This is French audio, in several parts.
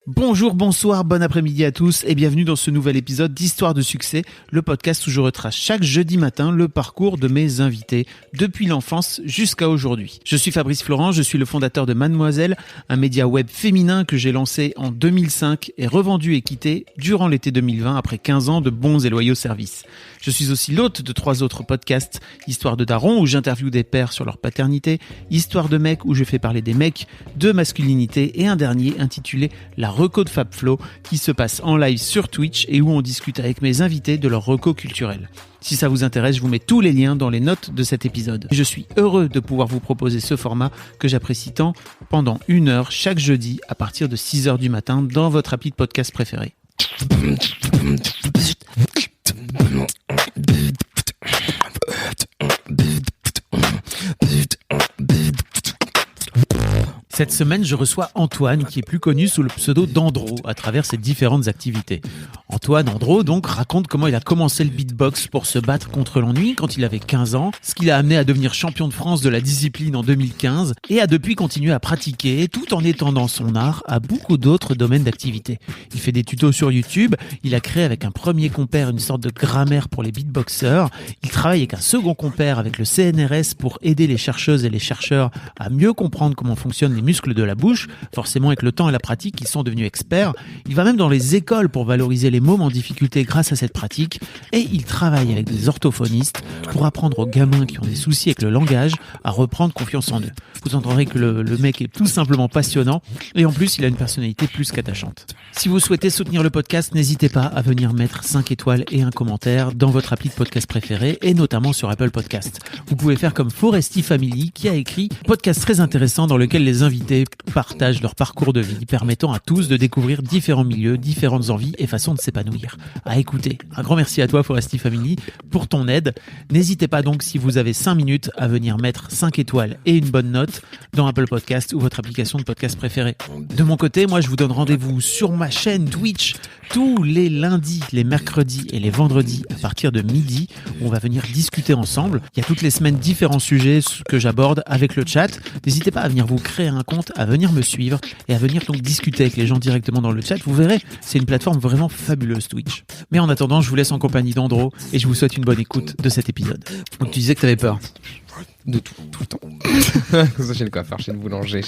Bonjour, bonsoir, bon après-midi à tous et bienvenue dans ce nouvel épisode d'Histoire de succès, le podcast où je retrace chaque jeudi matin le parcours de mes invités depuis l'enfance jusqu'à aujourd'hui. Je suis Fabrice Florent, je suis le fondateur de Mademoiselle, un média web féminin que j'ai lancé en 2005 et revendu et quitté durant l'été 2020 après 15 ans de bons et loyaux services. Je suis aussi l'hôte de 3 autres podcasts, Histoire de Daron où j'interviewe des pères sur leur paternité, Histoire de Mec où je fais parler des mecs, de masculinité et un dernier intitulé La Reco de Fabflo qui se passe en live sur Twitch et où on discute avec mes invités de leur reco culturel. Si ça vous intéresse, je vous mets tous les liens dans les notes de cet épisode. Je suis heureux de pouvoir vous proposer ce format que j'apprécie tant pendant 1 heure chaque jeudi à partir de 6h du matin dans votre appli de podcast préféré. Cette semaine, je reçois Antoine, qui est plus connu sous le pseudo d'Andro à travers ses différentes activités. Antoine Andro, donc, raconte comment il a commencé le beatbox pour se battre contre l'ennui quand il avait 15 ans, ce qui l'a amené à devenir champion de France de la discipline en 2015 et a depuis continué à pratiquer tout en étendant son art à beaucoup d'autres domaines d'activité. Il fait des tutos sur YouTube, il a créé avec un premier compère une sorte de grammaire pour les beatboxers, il travaille avec un second compère avec le CNRS pour aider les chercheuses et les chercheurs à mieux comprendre comment fonctionnent les muscles de la bouche. Forcément, avec le temps et la pratique, ils sont devenus experts. Il va même dans les écoles pour valoriser les mômes en difficulté grâce à cette pratique. Et il travaille avec des orthophonistes pour apprendre aux gamins qui ont des soucis avec le langage à reprendre confiance en eux. Vous entendrez que le mec est tout simplement passionnant et en plus, il a une personnalité plus qu'attachante. Si vous souhaitez soutenir le podcast, n'hésitez pas à venir mettre 5 étoiles et un commentaire dans votre appli de podcast préféré et notamment sur Apple Podcast. Vous pouvez faire comme Foresti Family qui a écrit un podcast très intéressant dans lequel les invités partagent leur parcours de vie, permettant à tous de découvrir différents milieux, différentes envies et façons de s'épanouir. À écouter. Un grand merci à toi, Foresti Family, pour ton aide. N'hésitez pas donc, si vous avez 5 minutes, à venir mettre 5 étoiles et une bonne note dans Apple Podcast ou votre application de podcast préférée. De mon côté, moi, je vous donne rendez-vous sur ma chaîne Twitch tous les lundis, les mercredis et les vendredis à partir de midi. Où on va venir discuter ensemble. Il y a toutes les semaines différents sujets que j'aborde avec le chat. N'hésitez pas à venir vous créer un compte, à venir me suivre et à venir donc discuter avec les gens directement dans le chat. Vous verrez, c'est une plateforme vraiment fabuleuse, Twitch. Mais en attendant, je vous laisse en compagnie d'Andro et je vous souhaite une bonne écoute de cet épisode. Donc tu disais que t'avais peur. De tout le temps. Chez le coiffeur, chez le boulanger,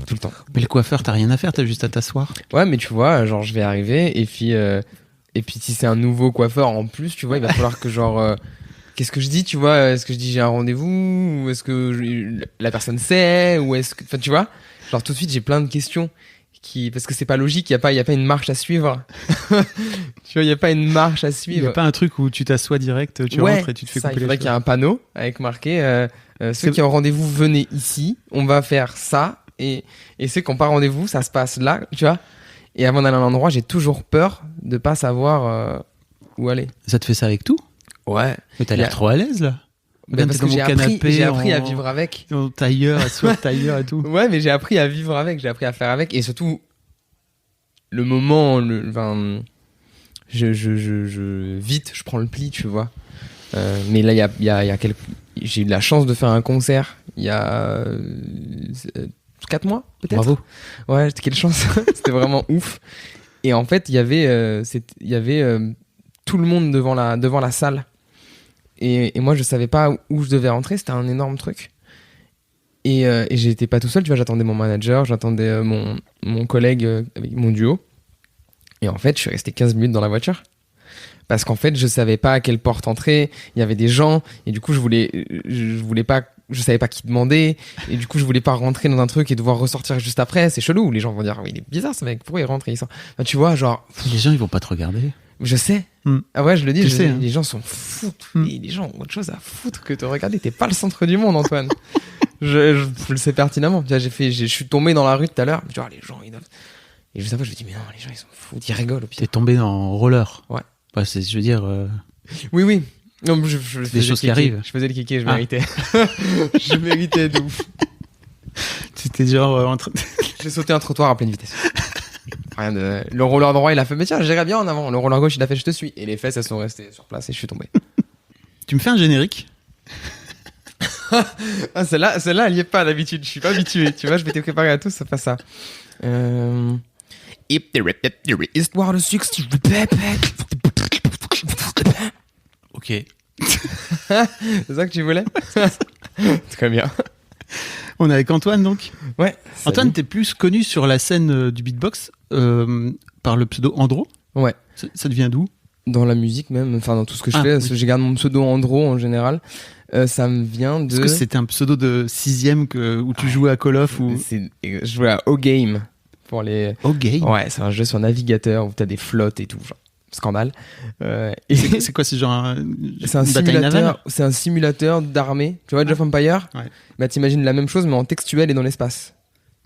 tout le temps. Mais le coiffeur, t'as rien à faire, t'as juste à t'asseoir. Ouais, mais tu vois, genre je vais arriver et puis si c'est un nouveau coiffeur en plus, tu vois, il va falloir que genre qu'est-ce que je dis, tu vois, est-ce que je dis j'ai un rendez-vous ou est-ce que la personne sait ou est-ce que, enfin tu vois, genre tout de suite j'ai plein de questions parce que c'est pas logique, il y a pas une marche à suivre. Tu vois, il y a pas une marche à suivre. Il y a pas un truc où tu t'assois direct, tu rentres et tu te fais couper les cheveux. Il faudrait qu'il y ait un panneau avec marqué ceux qui ont rendez-vous, venez ici, on va faire ça et ceux qui n'ont pas rendez-vous, ça se passe là, tu vois. Et avant d'aller à un endroit, j'ai toujours peur de pas savoir où aller. Ça te fait ça avec tout ? Ouais. Mais t'as l'air trop à l'aise là. Ben parce que j'ai appris à vivre avec. Ton tailleur, assis au tailleur et tout. Ouais, mais j'ai appris à vivre avec, j'ai appris à faire avec. Et surtout, le moment, vite, je prends le pli, tu vois. Mais là, j'ai eu de la chance de faire un concert il y a 4 mois, peut-être. Bravo. Ouais, quelle chance. C'était vraiment ouf. Et en fait, il y avait tout le monde devant la salle. Et moi, je savais pas où je devais rentrer. C'était un énorme truc. Et j'étais pas tout seul. Tu vois, j'attendais mon manager, j'attendais mon collègue avec mon duo. Et en fait, je suis resté 15 minutes dans la voiture. Parce qu'en fait, je savais pas à quelle porte entrer. Il y avait des gens. Et du coup, je savais pas qui demander. Et du coup, je voulais pas rentrer dans un truc et devoir ressortir juste après. C'est chelou. Les gens vont dire, oui, il est bizarre ce mec. Pourquoi il rentre et il sort? Enfin, tu vois, genre. Les gens, ils vont pas te regarder. Je sais. Ah ouais, je le dis. Hein. Les gens sont fous. Les gens ont autre chose à foutre que te regarder. T'es pas le centre du monde, Antoine. je le sais pertinemment. Tu vois, je suis tombé dans la rue tout à l'heure. Tu vois, les gens, ils doivent. Et juste après, je me dis, mais non, les gens, ils sont fous. Ils rigolent au pire. T'es tombé dans roller. Ouais. Bah, je veux dire. Oui. Non, je faisais des choses qui arrivent. Je faisais le kéké, je méritais. Je méritais de ouf. C'était genre en train. J'ai sauté un trottoir à pleine vitesse. Rien de. Le roller droit, il a fait, mais tiens, j'irai bien en avant. Le roller gauche, il a fait, je te suis. Et les fesses, elles sont restées sur place et je suis tombé. Tu me fais un générique? Ah, celle-là, elle y est pas d'habitude. Je suis pas habitué. Tu vois, je m'étais préparé à tout, c'est pas ça. Histoire de succès. Ok. C'est ça que tu voulais? Très bien. On est avec Antoine donc. Ouais. Antoine, t'es plus connu sur la scène du beatbox par le pseudo Andro. Ouais. Ça devient d'où? Dans la musique même, enfin dans tout ce que je fais, oui. parce que j'ai gardé mon pseudo Andro en général. Ça me vient de... Est-ce que c'était un pseudo de 6ème où tu jouais à Call of ou... Je jouais à O-Game. Pour les... O-Game? Ouais, c'est un jeu sur navigateur où t'as des flottes et tout, genre. Scandale. Et c'est quoi, c'est genre c'est un simulateur d'armée. Tu vois, Age of Empires? Ouais. Bah, t'imagines la même chose, mais en textuel et dans l'espace.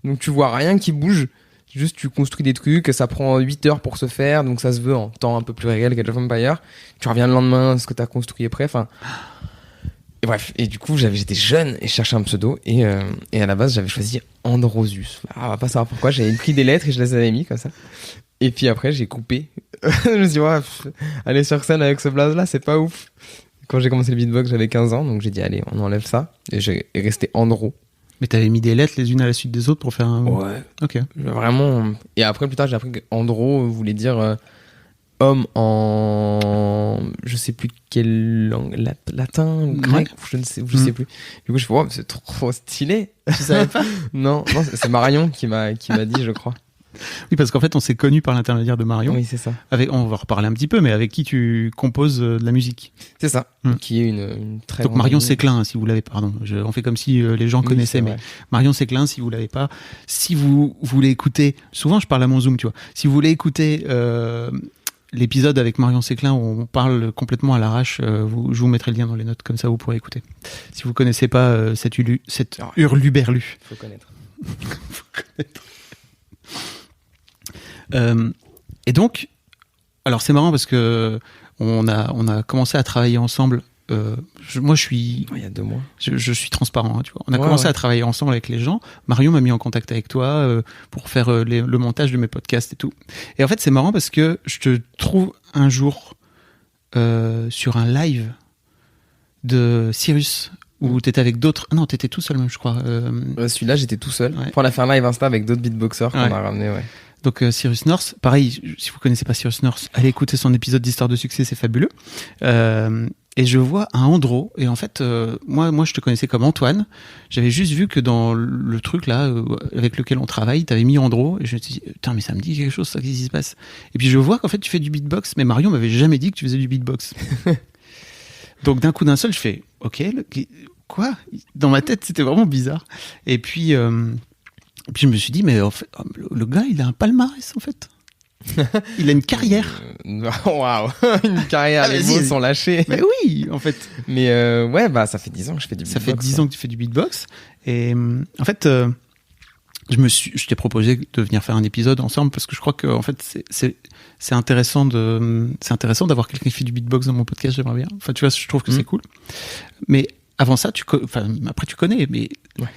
Donc, tu vois rien qui bouge. Juste, tu construis des trucs, ça prend 8 heures pour se faire, donc ça se veut en temps un peu plus réel qu'Age of Empires. Tu reviens le lendemain, ce que t'as construit est prêt, enfin... Et bref, et du coup, j'étais jeune et je cherchais un pseudo, et à la base, j'avais choisi Androsius. On va pas savoir pourquoi, j'avais pris des lettres et je les avais mis comme ça. Et puis après, j'ai coupé. Je me suis dit, ouais, aller sur scène avec ce blaze-là, c'est pas ouf. Quand j'ai commencé le beatbox, j'avais 15 ans, donc j'ai dit, allez, on enlève ça. Et j'ai resté Andro. Mais t'avais mis des lettres les unes à la suite des autres pour faire un... Ouais. Ok. Vraiment. Et après, plus tard, j'ai appris qu'Andro voulait dire homme en... Je sais plus quelle langue. Latin ou grec, je ne sais, sais plus. Du coup, je fais, oh, c'est trop stylé. Tu savais pas? Non, c'est Marion qui m'a dit, je crois. Oui, parce qu'en fait, on s'est connus par l'intermédiaire de Marion. Oui, c'est ça. On va reparler un petit peu, mais avec qui tu composes de la musique. C'est ça. Qui est une très... Donc Marion Séclin, si vous l'avez, pardon. On fait comme si les gens connaissaient, mais Marion Séclin, si vous l'avez pas, si vous voulez écouter, souvent je parle à mon Zoom, tu vois. Si vous voulez écouter l'épisode avec Marion Séclin où on parle complètement à l'arrache, je vous mettrai le lien dans les notes, comme ça vous pourrez écouter. Si vous connaissez pas cette hurluberlu. Faut connaître. Faut connaître. Et donc, alors c'est marrant parce que on a commencé à travailler ensemble. Moi, je suis. Il y a 2 mois. Je suis transparent, hein, tu vois. On a commencé à travailler ensemble avec les gens. Marion m'a mis en contact avec toi pour faire le montage de mes podcasts et tout. Et en fait, c'est marrant parce que je te trouve un jour sur un live de Cyrus où t'étais avec d'autres. Ah non, t'étais tout seul même, je crois. Celui-là, j'étais tout seul. Ouais. On a fait un live Insta avec d'autres beatboxers qu'on a ramenés, ouais. Donc Cyrus North, pareil, si vous connaissez pas Cyrus North, allez écouter son épisode d'Histoire de succès, c'est fabuleux. Et je vois un Andro, et en fait, moi je te connaissais comme Antoine, j'avais juste vu que dans le truc là, avec lequel on travaille, t'avais mis Andro, et je me suis dit, putain, mais ça me dit quelque chose, ça, qu'est-ce qui se passe? Et puis je vois qu'en fait tu fais du beatbox, mais Marion m'avait jamais dit que tu faisais du beatbox. Donc d'un coup d'un seul, je fais, ok, quoi? Dans ma tête, c'était vraiment bizarre. Et puis je me suis dit, mais en fait, le gars, il a un palmarès, en fait. Il a une carrière. Waouh, une carrière, les mots sont lâchés. Mais oui, en fait. Mais ouais, bah ça fait 10 ans que je fais du beatbox. Ça fait 10 ans que tu fais du beatbox. Et en fait, je t'ai proposé de venir faire un épisode ensemble parce que je crois que en fait, c'est intéressant d'avoir quelqu'un qui fait du beatbox dans mon podcast, j'aimerais bien. Enfin, tu vois, je trouve que c'est cool. Mais avant ça, après tu connais, mais... Ouais.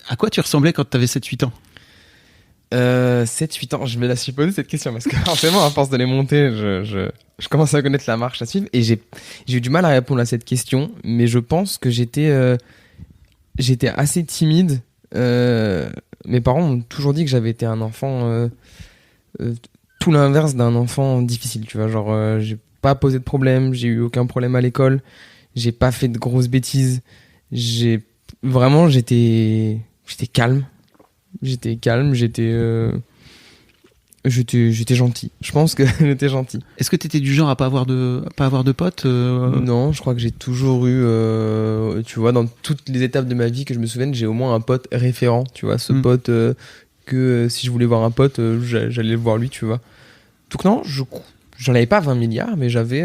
À quoi tu ressemblais quand tu avais 7-8 ans? 7-8 ans, je me la suis posé cette question parce que forcément, à force de les monter, je commence à connaître la marche à suivre et j'ai eu du mal à répondre à cette question, mais je pense que j'étais assez timide. Mes parents m'ont toujours dit que j'avais été un enfant tout l'inverse d'un enfant difficile, tu vois, genre j'ai pas posé de problème, j'ai eu aucun problème à l'école, j'ai pas fait de grosses bêtises, j'étais calme. J'étais gentil. Je pense que j'étais gentil. Est-ce que t'étais du genre à pas avoir de potes Non, je crois que j'ai toujours eu, tu vois, dans toutes les étapes de ma vie que je me souvienne, j'ai au moins un pote référent, tu vois, ce pote que si je voulais voir un pote, j'allais le voir lui, tu vois. Donc non, j'en avais pas 20 milliards, mais j'avais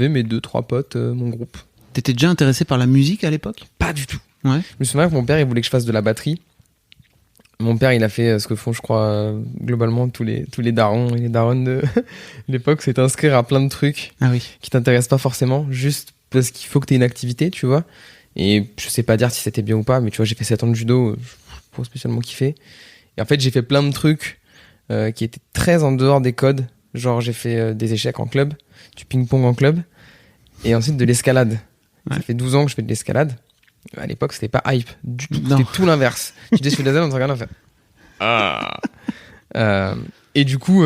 mes 2-3 potes, mon groupe. T'étais déjà intéressé par la musique à l'époque? Pas du tout. Ouais. Je me souviens que mon père, il voulait que je fasse de la batterie. Mon père, il a fait ce que font, je crois, globalement tous les darons et les daronnes de l'époque, c'est t'inscrire à plein de trucs qui t'intéressent pas forcément, juste parce qu'il faut que t'aies une activité, tu vois. Et je sais pas dire si c'était bien ou pas, mais tu vois, j'ai fait 7 ans de judo, pour spécialement kiffer. Et en fait, j'ai fait plein de trucs qui étaient très en dehors des codes. Genre, j'ai fait des échecs en club, du ping-pong en club, et ensuite de l'escalade. Ouais. Ça fait 12 ans que je fais de l'escalade. À l'époque, c'était pas hype du tout. C'était tout l'inverse. Tu dis, je fais de la zone, on te regarde, on fait. Et du coup,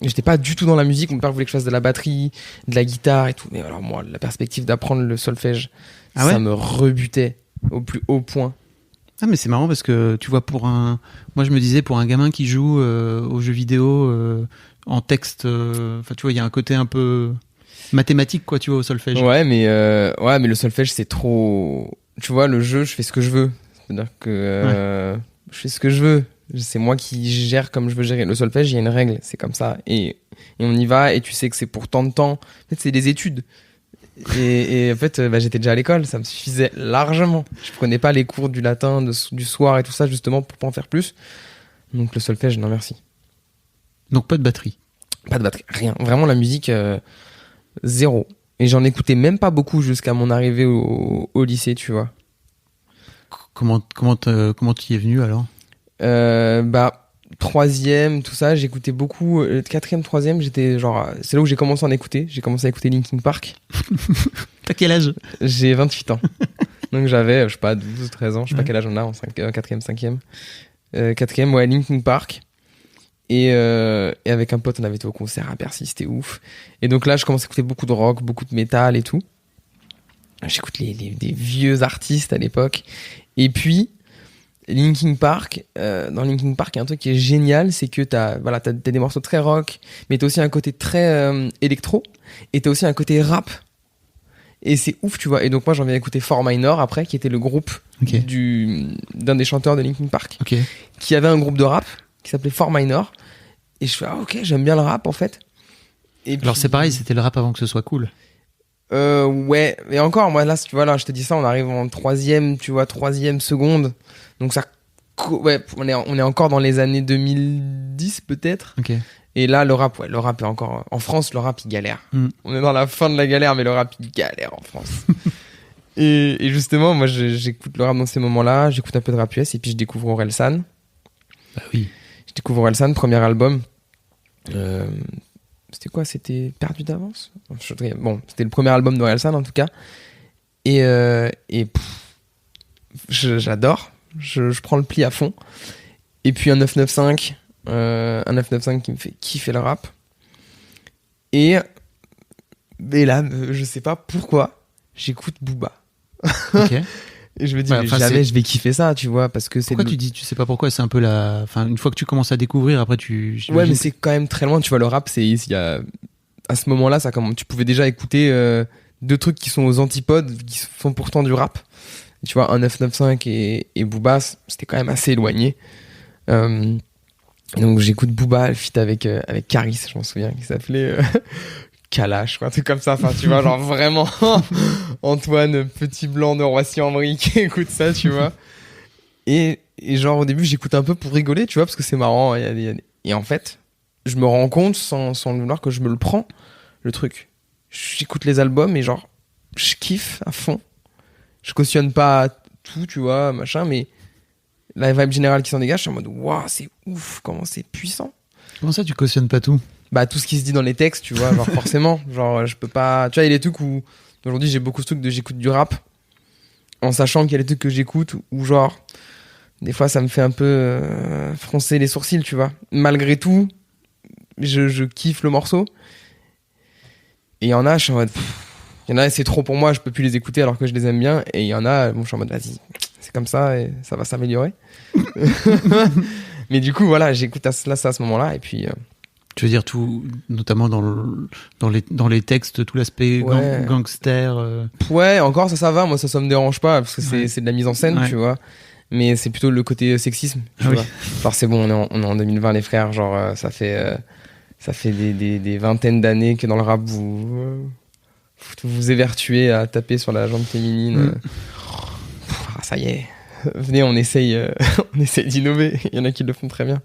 j'étais pas du tout dans la musique. Mon père voulait que je fasse de la batterie, de la guitare et tout. Mais alors moi, la perspective d'apprendre le solfège, ça me rebutait au plus haut point. Ah mais c'est marrant parce que tu vois moi je me disais pour un gamin qui joue aux jeux vidéo en texte, enfin tu vois il y a un côté un peu mathématique quoi tu vois au solfège. Ouais mais le solfège c'est trop. Tu vois le jeu, je fais ce que je veux. C'est-à-dire que je fais ce que je veux. C'est moi qui gère comme je veux gérer. Le solfège, il y a une règle, c'est comme ça. Et on y va, et tu sais que c'est pour tant de temps. En fait, c'est des études. Et en fait, j'étais déjà à l'école, ça me suffisait largement. Je prenais pas les cours du latin, du soir et tout ça, justement, pour pas en faire plus. Donc le solfège, non merci. Donc pas de batterie. Pas de batterie, rien. Vraiment la musique, zéro. Et j'en écoutais même pas beaucoup jusqu'à mon arrivée au lycée, tu vois. Comment tu y es venu alors? Troisième, tout ça, j'écoutais beaucoup. Quatrième, troisième, j'étais genre. C'est là où j'ai commencé à en écouter. J'ai commencé à écouter Linkin Park. T'as quel âge? J'ai 28 ans. Donc j'avais, je sais pas, 12, 13 ans, je sais pas quel âge on a, en quatrième, cinquième. Quatrième, ouais, Linkin Park. Et avec un pote, on avait été au concert à Bercy, c'était ouf. Et donc là, je commence à écouter beaucoup de rock, beaucoup de métal et tout. J'écoute des vieux artistes à l'époque. Et puis, Linkin Park, dans Linkin Park, il y a un truc qui est génial, c'est que t'as des morceaux très rock, mais t'as aussi un côté très électro, et t'as aussi un côté rap. Et c'est ouf, tu vois. Et donc moi, j'en viens écouter 4 Minor après, qui était le groupe d'un des chanteurs de Linkin Park, qui avait un groupe de rap qui s'appelait 4 Minor. Et je fais, ah ok, j'aime bien le rap en fait. Et alors puis, c'est pareil, c'était le rap avant que ce soit cool. Ouais, mais encore, moi là, tu vois, là, je te dis ça, on arrive en troisième, tu vois, troisième seconde. Donc ça, ouais, on est encore dans les années 2010 peut-être. Et là, le rap est encore, en France, le rap, il galère. On est dans la fin de la galère, mais le rap, il galère en France. et justement, moi, j'écoute le rap dans ces moments-là, j'écoute un peu de rap US, et puis je découvre Orelsan. Bah oui. Je découvre Orelsan, premier album. C'était quoi? C'était Perdu d'avance? Bon, c'était le premier album d'Orelsan en tout cas. Et j'adore. Je prends le pli à fond. Et puis un 995 qui me fait kiffer le rap. Et là, je sais pas pourquoi, j'écoute Booba. Et je me dis, jamais je vais kiffer ça, tu vois, parce que c'est. Pourquoi tu sais pas pourquoi? C'est un peu enfin, une fois que tu commences à découvrir, après Ouais, mais c'est quand même très loin, tu vois, le rap, à ce moment-là, tu pouvais déjà écouter deux trucs qui sont aux antipodes, qui font pourtant du rap. Tu vois, un 995 et Booba, c'était quand même assez éloigné. Donc j'écoute Booba, le feat avec Caris, je m'en souviens, qui s'appelait Kalash, quoi, un truc comme ça. Enfin, tu vois, genre vraiment Antoine, petit blanc de Roissy-en-Brie qui écoute ça, tu vois. Et genre au début, j'écoute un peu pour rigoler, tu vois, parce que c'est marrant. Et en fait, je me rends compte sans le vouloir que je me le prends, le truc. J'écoute les albums et genre, je kiffe à fond. Je cautionne pas tout, tu vois, machin, mais la vibe générale qui s'en dégage, je suis en mode, waouh, c'est ouf, comment c'est puissant. Comment ça, tu cautionnes pas tout? Bah, tout ce qui se dit dans les textes, tu vois, genre forcément. Genre, je peux pas. Tu vois, il y a des trucs où. Aujourd'hui, j'ai beaucoup de trucs j'écoute du rap, en sachant qu'il y a des trucs que j'écoute où, genre, des fois, ça me fait un peu froncer les sourcils, tu vois. Malgré tout, je kiffe le morceau. Et il y en a, je suis en mode. Il y en a, c'est trop pour moi, je peux plus les écouter alors que je les aime bien. Et il y en a, bon, je suis en mode, vas-y, c'est comme ça et ça va s'améliorer. Mais du coup, voilà, j'écoute ça à ce moment-là. Et puis. Tu veux dire tout, notamment dans les textes, tout l'aspect gangster. Ouais, encore ça va. Moi, ça me dérange pas parce que c'est de la mise en scène, tu vois. Mais c'est plutôt le côté sexisme, tu vois. Genre c'est bon, on est en 2020 les frères. Genre ça fait des vingtaines d'années que dans le rap vous évertuez à taper sur la jambe féminine. Ça y est. Venez, on essaye d'innover. Il y en a qui le font très bien.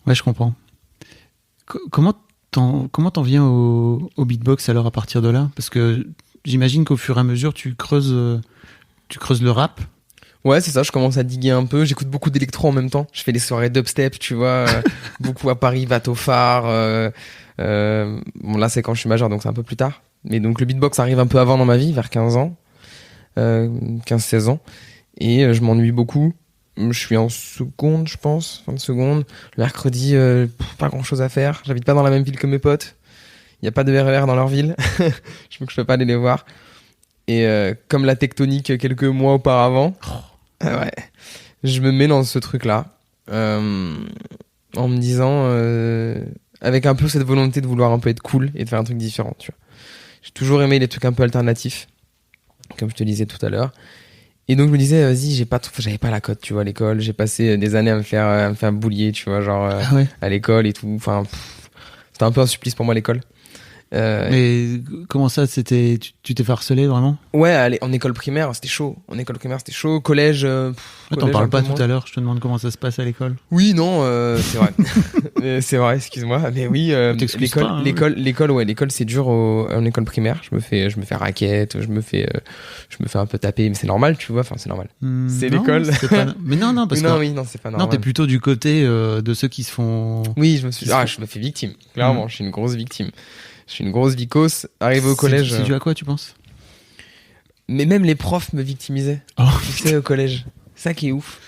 Ouais, je comprends. Comment t'en viens au beatbox alors à partir de là? Parce que j'imagine qu'au fur et à mesure tu creuses le rap. Ouais, c'est ça, je commence à diguer un peu. J'écoute beaucoup d'électro en même temps. Je fais des soirées dubstep, tu vois, beaucoup à Paris, Bateau Phare. Bon, là, c'est quand je suis majeur, donc c'est un peu plus tard. Mais donc le beatbox arrive un peu avant dans ma vie, vers 15 ans, 15-16 ans. Et je m'ennuie beaucoup. Je suis en seconde, je pense, fin de seconde. Le mercredi, pas grand chose à faire. J'habite pas dans la même ville que mes potes. Il n'y a pas de RER dans leur ville. Je peux pas aller les voir. Et comme la tectonique quelques mois auparavant, ouais, je me mets dans ce truc-là. En me disant, avec un peu cette volonté de vouloir un peu être cool et de faire un truc différent, tu vois. J'ai toujours aimé les trucs un peu alternatifs, comme je te disais tout à l'heure. Et donc je me disais, vas-y, j'avais pas la cote, tu vois, à l'école. J'ai passé des années à me faire boulier, tu vois, genre à l'école et tout. Enfin, c'était un peu un supplice pour moi l'école. Mais comment ça, tu t'es fait harceler vraiment? Ouais, en école primaire, c'était chaud. Collège. T'en parles pas tout à l'heure, je te demande comment ça se passe à l'école. Oui, non, c'est vrai. C'est vrai, excuse-moi. Mais oui, l'école, c'est dur en école primaire. Je me fais raquette, je me fais un peu taper, mais c'est normal, tu vois. Enfin, c'est normal. C'est non, l'école. Mais non, parce que. Oui, non, c'est pas normal. Non, t'es plutôt du côté de ceux qui se font. Oui, je me fais victime. Clairement, je suis une grosse victime. Je suis une grosse vicose. Arrivé au collège. C'est dû à quoi, tu penses? Mais même les profs me victimisaient. Tu sais, au collège. Ça qui est ouf.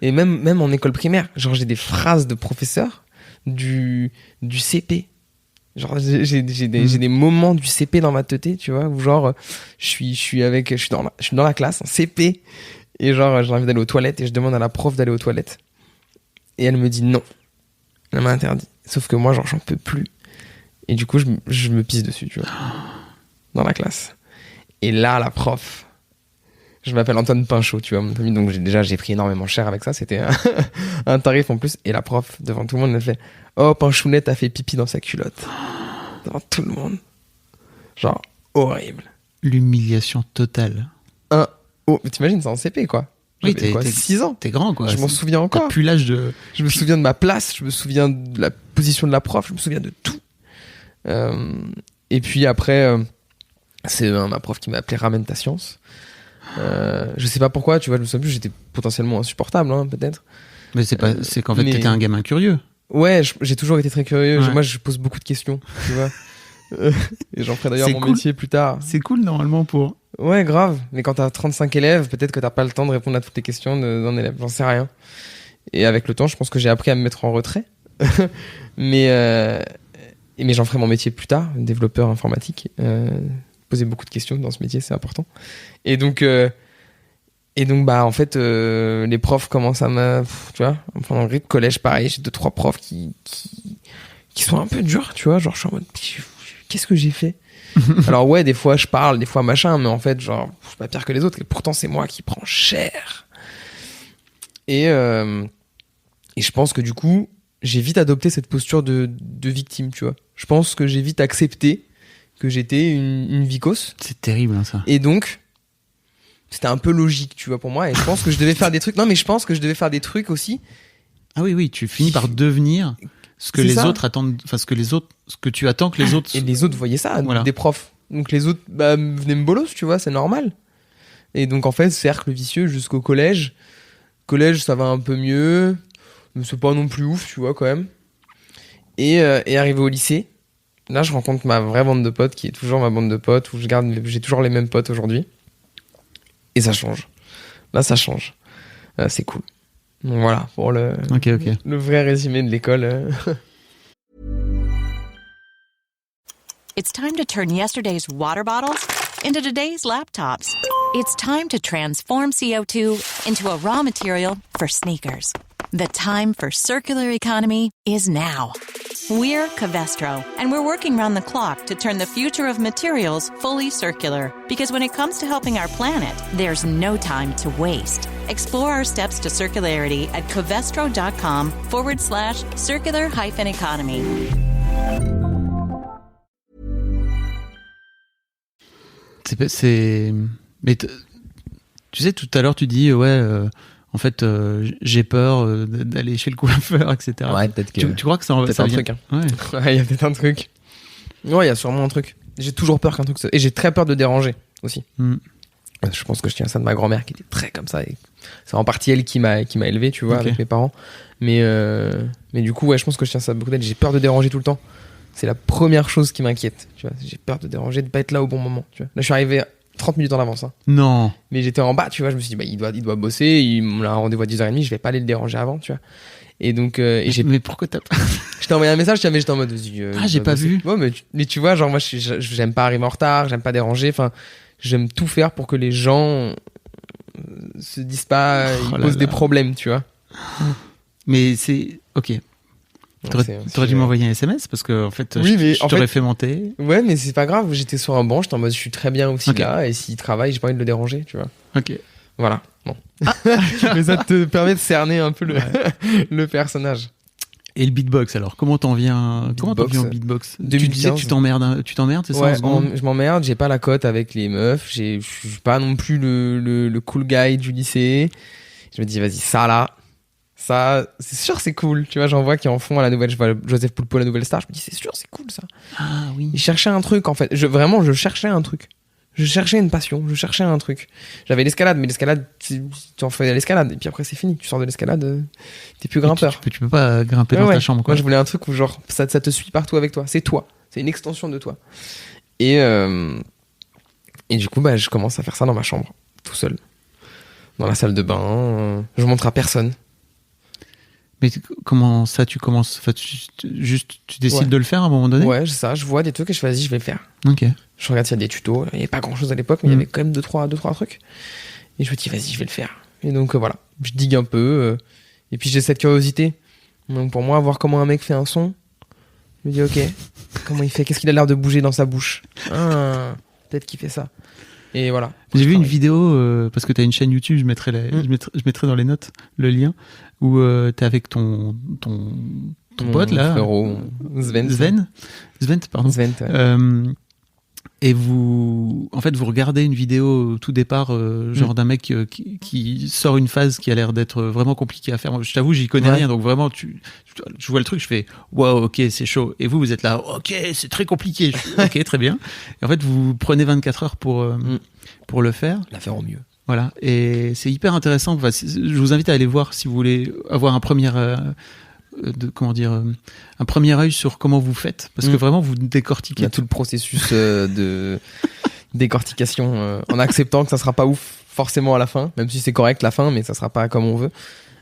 Et même en école primaire. Genre, j'ai des phrases de professeurs du CP. Genre, j'ai des moments du CP dans ma teuté, tu vois, où genre, je suis dans la classe, en CP. Et genre, j'ai envie d'aller aux toilettes et je demande à la prof d'aller aux toilettes. Et elle me dit non. Elle m'a interdit. Sauf que moi, genre, j'en peux plus. Et du coup, je me pisse dessus, tu vois, dans la classe. Et là, la prof, je m'appelle Antoine Pinchot, tu vois, mon ami, donc j'ai pris énormément cher avec ça, c'était un tarif en plus. Et la prof, devant tout le monde, elle fait « Oh, Pinchounet a fait pipi dans sa culotte. » Devant tout le monde. Genre, horrible. L'humiliation totale. Oh, mais t'imagines, c'est en CP, quoi. Oui, t'es 6 ans. T'es grand, quoi. Je m'en souviens encore. T'as plus l'âge de... Je me souviens de ma place, je me souviens de la position de la prof, je me souviens de tout. Et puis après, c'est ma prof qui m'a appelé Ramène ta science. Je sais pas pourquoi, tu vois, je me souviens plus, j'étais potentiellement insupportable, hein, peut-être. Mais c'est qu'en fait, t'étais un gamin curieux. Ouais, j'ai toujours été très curieux. Ouais. Moi, je pose beaucoup de questions, tu vois. Et j'en ferai d'ailleurs mon métier plus tard. C'est cool, normalement, pour... Ouais, grave. Mais quand t'as 35 élèves, peut-être que t'as pas le temps de répondre à toutes les questions d'un élève. J'en sais rien. Et avec le temps, je pense que j'ai appris à me mettre en retrait. Mais j'en ferai mon métier plus tard, développeur informatique. Poser beaucoup de questions dans ce métier, c'est important. Et donc bah en fait, les profs commencent à tu vois, pendant le collège, pareil, j'ai 2-3 profs qui sont un peu durs, tu vois, genre je suis en mode qu'est-ce que j'ai fait? Alors ouais, des fois je parle, des fois machin, mais en fait genre je suis pas pire que les autres. Et pourtant c'est moi qui prends cher. Et je pense que du coup j'ai vite adopté cette posture de victime, tu vois. Je pense que j'ai vite accepté que j'étais une vicose. C'est terrible, hein, ça. Et donc, c'était un peu logique, tu vois, pour moi. Et je pense que je devais faire des trucs. Non, mais je pense que je devais faire des trucs aussi. Ah oui, tu finis par devenir ce que les autres attendent, enfin ce que tu attends que les autres. Et les autres voyaient ça, voilà. Des profs. Donc les autres venaient me bolos, tu vois, c'est normal. Et donc en fait, cercle vicieux jusqu'au collège. Collège, ça va un peu mieux. Mais c'est pas non plus ouf, tu vois, quand même. Et arrivé au lycée, là, je rencontre ma vraie bande de potes, qui est toujours ma bande de potes, où j'ai toujours les mêmes potes aujourd'hui. Et ça change. Là, ça change. C'est cool. Donc voilà, pour le vrai résumé de l'école. It's time to turn yesterday's water bottles into today's laptops. It's time to transform CO2 into a raw material for sneakers. The time for circular economy is now. We're Covestro, and we're working round the clock to turn the future of materials fully circular. Because when it comes to helping our planet, there's no time to waste. Explore our steps to circularity at covestro.com/circular-economy. Mais tu sais, tout à l'heure, tu dis, en fait, j'ai peur d'aller chez le coiffeur, etc. Ouais, peut-être que... Tu crois que ça un vient... truc, hein. Ouais, il y a peut-être un truc. Ouais, il y a sûrement un truc. J'ai toujours peur qu'un truc... Et j'ai très peur de déranger, aussi. Je pense que je tiens ça de ma grand-mère, qui était très comme ça. Et c'est en partie elle qui m'a élevé, tu vois, avec mes parents. Mais du coup, ouais, je pense que je tiens ça beaucoup d'elle. J'ai peur de déranger tout le temps. C'est la première chose qui m'inquiète, tu vois. J'ai peur de déranger, de pas être là au bon moment, tu vois. Là, je suis arrivé 30 minutes en avance. Hein. Non. Mais j'étais en bas, tu vois. Je me suis dit, bah, il doit bosser. Il me a un rendez-vous à 10h30. Je vais pas aller le déranger avant, tu vois. Et donc, mais pourquoi t'as pas... Je t'ai envoyé un message, mais j'étais en mode. j'ai pas vu. Ouais, mais tu vois, genre, moi, j'aime pas arriver en retard, j'aime pas déranger. Enfin, j'aime tout faire pour que les gens se disent pas, ils posent des problèmes, tu vois. Mais c'est. Ok. T'aurais dû m'envoyer un SMS parce que, en fait, je t'aurais fait monter. Ouais, mais c'est pas grave, j'étais sur un banc, j'étais en mode, je suis très bien aussi là, et s'il travaille, j'ai pas envie de le déranger, tu vois. Ok. Voilà. Bon. Mais ça te permet de cerner un peu le personnage. Et le beatbox alors, comment t'en viens au beatbox? 2015. Tu disais que tu t'emmerdes, c'est ça? Ouais, je m'emmerde, j'ai pas la cote avec les meufs, je suis pas non plus le cool guy du lycée. Je me dis, vas-y, ça, c'est sûr, c'est cool. Tu vois, j'en vois qui en font à la nouvelle, je vois Joseph Poulpo, la nouvelle star, je me dis, c'est sûr, c'est cool ça. Ah oui. Il cherchait un truc en fait, je cherchais un truc. Je cherchais une passion, je cherchais un truc. J'avais l'escalade, mais l'escalade, tu en fais l'escalade, et puis après c'est fini. Tu sors de l'escalade, t'es plus grimpeur. Tu peux pas grimper dans ta chambre, quoi. Moi je voulais un truc où genre ça te suit partout avec toi. C'est toi, c'est une extension de toi. Et du coup, bah, je commence à faire ça dans ma chambre, tout seul. Dans la salle de bain, je montre à personne. Mais comment ça, tu commences, enfin, tu décides de le faire à un moment donné? Ouais, c'est ça, je vois des trucs et je fais, vas-y, je vais le faire. Ok. Je regarde s'il y a des tutos, il n'y avait pas grand chose à l'époque, mais il y avait quand même 2-3 trucs. Et je me dis, vas-y, je vais le faire. Et donc voilà, je digue un peu, et puis j'ai cette curiosité. Donc pour moi, voir comment un mec fait un son, je me dis, ok, comment il fait, qu'est-ce qu'il a l'air de bouger dans sa bouche? Peut-être qu'il fait ça. Et voilà. J'ai vu une vidéo, parce que tu as une chaîne YouTube, je mettrai dans les notes le lien, où t'es avec ton pote là. Frérot, Sven, pardon. Sven, ouais. Et vous regardez une vidéo au tout départ, genre d'un mec qui sort une phase qui a l'air d'être vraiment compliquée à faire. Moi, je t'avoue, j'y connais rien, donc vraiment, je vois le truc, je fais waouh, ok, c'est chaud. Et vous êtes là, ok, c'est très compliqué. Ok, très bien. Et en fait, vous prenez 24 heures pour le faire. La faire au mieux. Voilà. Et c'est hyper intéressant. Enfin, je vous invite à aller voir si vous voulez avoir un premier œil sur comment vous faites, parce que vraiment vous décortiquez. Il y a tout le processus de décortication en acceptant que ça sera pas ouf forcément à la fin, même si c'est correct la fin, mais ça sera pas comme on veut.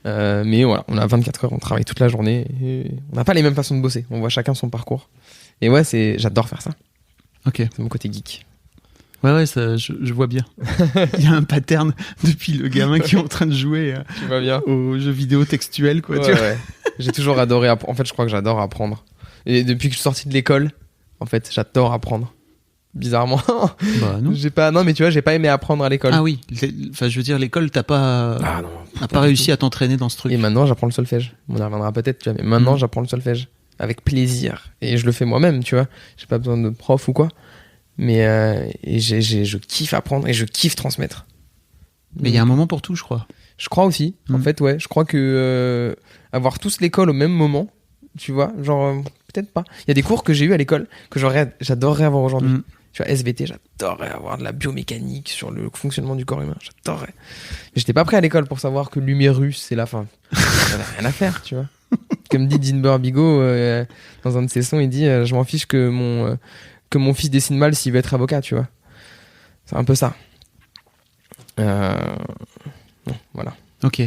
Mais voilà, on a 24 heures, on travaille toute la journée et on n'a pas les mêmes façons de bosser, on voit chacun son parcours. Et ouais, j'adore faire ça. Ok. C'est mon côté geek. Ouais, ça, je vois bien. Il y a un pattern depuis le gamin qui est en train de jouer tu vois bien. aux jeux vidéo textuels, quoi. Ouais. J'ai toujours adoré apprendre. En fait, je crois que j'adore apprendre. Et depuis que je suis sorti de l'école, en fait, j'adore apprendre. Bizarrement. Bah non. Non, mais tu vois, j'ai pas aimé apprendre à l'école. Ah oui. Enfin, je veux dire, l'école, t'as pas réussi à t'entraîner dans ce truc. Et maintenant, j'apprends le solfège. On y reviendra peut-être, tu vois. Mais maintenant, j'apprends le solfège. Avec plaisir. Et je le fais moi-même, tu vois. J'ai pas besoin de prof ou quoi. Mais je kiffe apprendre et je kiffe transmettre. Mais il y a un moment pour tout, je crois. Je crois aussi. En fait, ouais. Je crois que avoir tous l'école au même moment, tu vois, genre peut-être pas. Il y a des cours que j'ai eu à l'école que j'adorerais avoir aujourd'hui. Tu vois, SVT, j'adorerais avoir de la biomécanique sur le fonctionnement du corps humain. J'adorerais. Mais j'étais pas prêt à l'école pour savoir que l'humérus, c'est la fin. J'en ai rien à faire, tu vois. Comme dit Dinber Bigot dans un de ses sons, il dit je m'en fiche que mon fils dessine mal s'il veut être avocat, tu vois. C'est un peu ça. Voilà. Ok.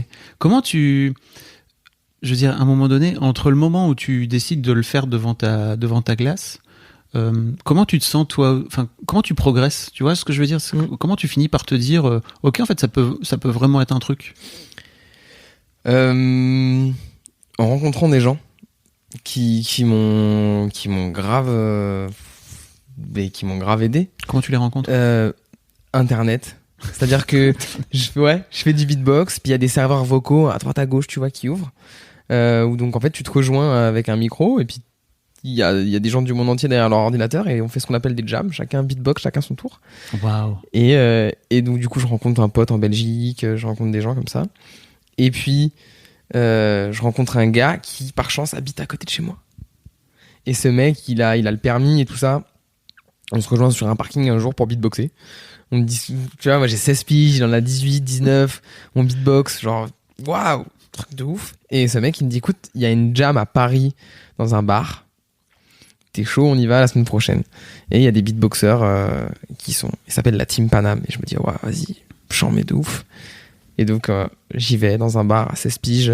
Je veux dire, à un moment donné, entre le moment où tu décides de le faire devant ta glace, comment tu te sens, toi? Enfin, comment tu progresses? Tu vois ce que je veux dire? Comment tu finis par te dire, ok, en fait, ça peut vraiment être un truc? En rencontrant des gens qui m'ont grave aidé. Comment tu les rencontres? Internet. C'est-à-dire que je fais du beatbox, puis il y a des serveurs vocaux à droite à gauche, tu vois, qui ouvrent. Où donc en fait tu te rejoins avec un micro et puis il y a des gens du monde entier derrière leur ordinateur et on fait ce qu'on appelle des jams, chacun beatbox, chacun son tour. Waouh. Et donc du coup je rencontre un pote en Belgique, je rencontre des gens comme ça. Et puis je rencontre un gars qui par chance habite à côté de chez moi. Et ce mec, il a le permis et tout ça. On se rejoint sur un parking un jour pour beatboxer. On me dit, tu vois, moi j'ai 16 piges, il en a 18, 19, on beatbox, genre, waouh, truc de ouf. Et ce mec, il me dit, écoute, il y a une jam à Paris, dans un bar. t'es chaud, on y va la semaine prochaine. Et il y a des beatboxers ils s'appellent la Team Paname. Et je me dis, ouais, vas-y, j'en mets de ouf. Et donc, j'y vais dans un bar à 16 piges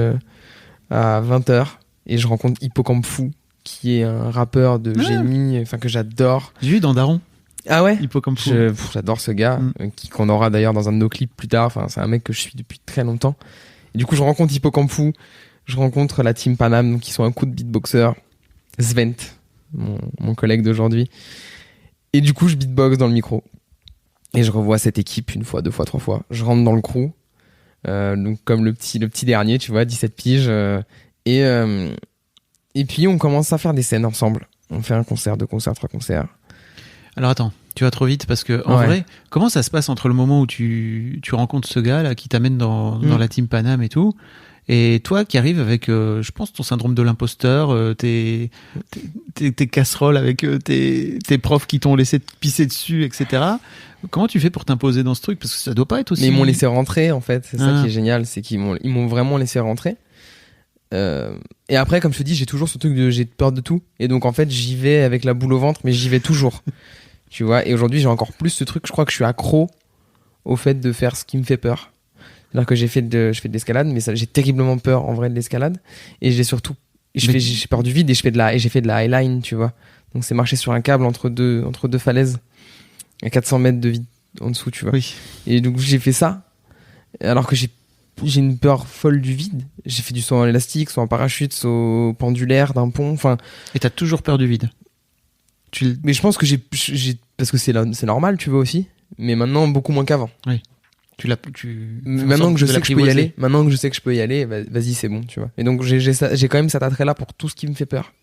à 20h. Et je rencontre Hippocampe Fou, qui est un rappeur de génie, que j'adore. J'ai vu dans Daron. Ah ouais? Hippocampe Fou. J'adore ce gars, qu'on aura d'ailleurs dans un de nos clips plus tard. Enfin, c'est un mec que je suis depuis très longtemps. Et du coup, je rencontre Hippocampe Fou. Je rencontre la Team Paname, donc qui sont un coup de beatboxer. Svent, mon collègue d'aujourd'hui. Et du coup, je beatbox dans le micro. Et je revois cette équipe une fois, deux fois, trois fois. Je rentre dans le crew. Donc comme le petit dernier, tu vois, 17 piges. Et puis, on commence à faire des scènes ensemble. On fait un concert, deux concerts, trois concerts. Alors attends, tu vas trop vite parce que en vrai, comment ça se passe entre le moment où tu rencontres ce gars là qui t'amène dans la Team Paname et tout, et toi qui arrives avec, je pense, ton syndrome de l'imposteur, tes casseroles avec tes profs qui t'ont laissé te pisser dessus, etc. Comment tu fais pour t'imposer dans ce truc? Parce que ça doit pas être aussi... Mais ils m'ont laissé rentrer, en fait. C'est ça qui est génial, c'est qu'ils m'ont vraiment laissé rentrer. Et après, comme je te dis, j'ai toujours ce truc de j'ai peur de tout. Et donc, en fait, j'y vais avec la boule au ventre, mais j'y vais toujours. Tu vois, et aujourd'hui, j'ai encore plus ce truc. Je crois que je suis accro au fait de faire ce qui me fait peur. C'est-à-dire que je fais de l'escalade, mais j'ai terriblement peur en vrai de l'escalade. Et j'ai surtout, j'ai peur du vide et j'ai fait de la highline, tu vois. Donc c'est marcher sur un câble entre deux falaises, à 400 mètres de vide en dessous, tu vois. Oui. Et donc j'ai fait ça, alors que j'ai une peur folle du vide. J'ai fait du saut en élastique, saut en parachute, saut pendulaire d'un pont, enfin. Et t'as toujours peur du vide? Mais je pense que parce que c'est normal, tu vois aussi. Mais maintenant beaucoup moins qu'avant. Oui. Maintenant que je sais que je peux y aller, vas-y, c'est bon, tu vois. Et donc j'ai quand même cet attrait là pour tout ce qui me fait peur,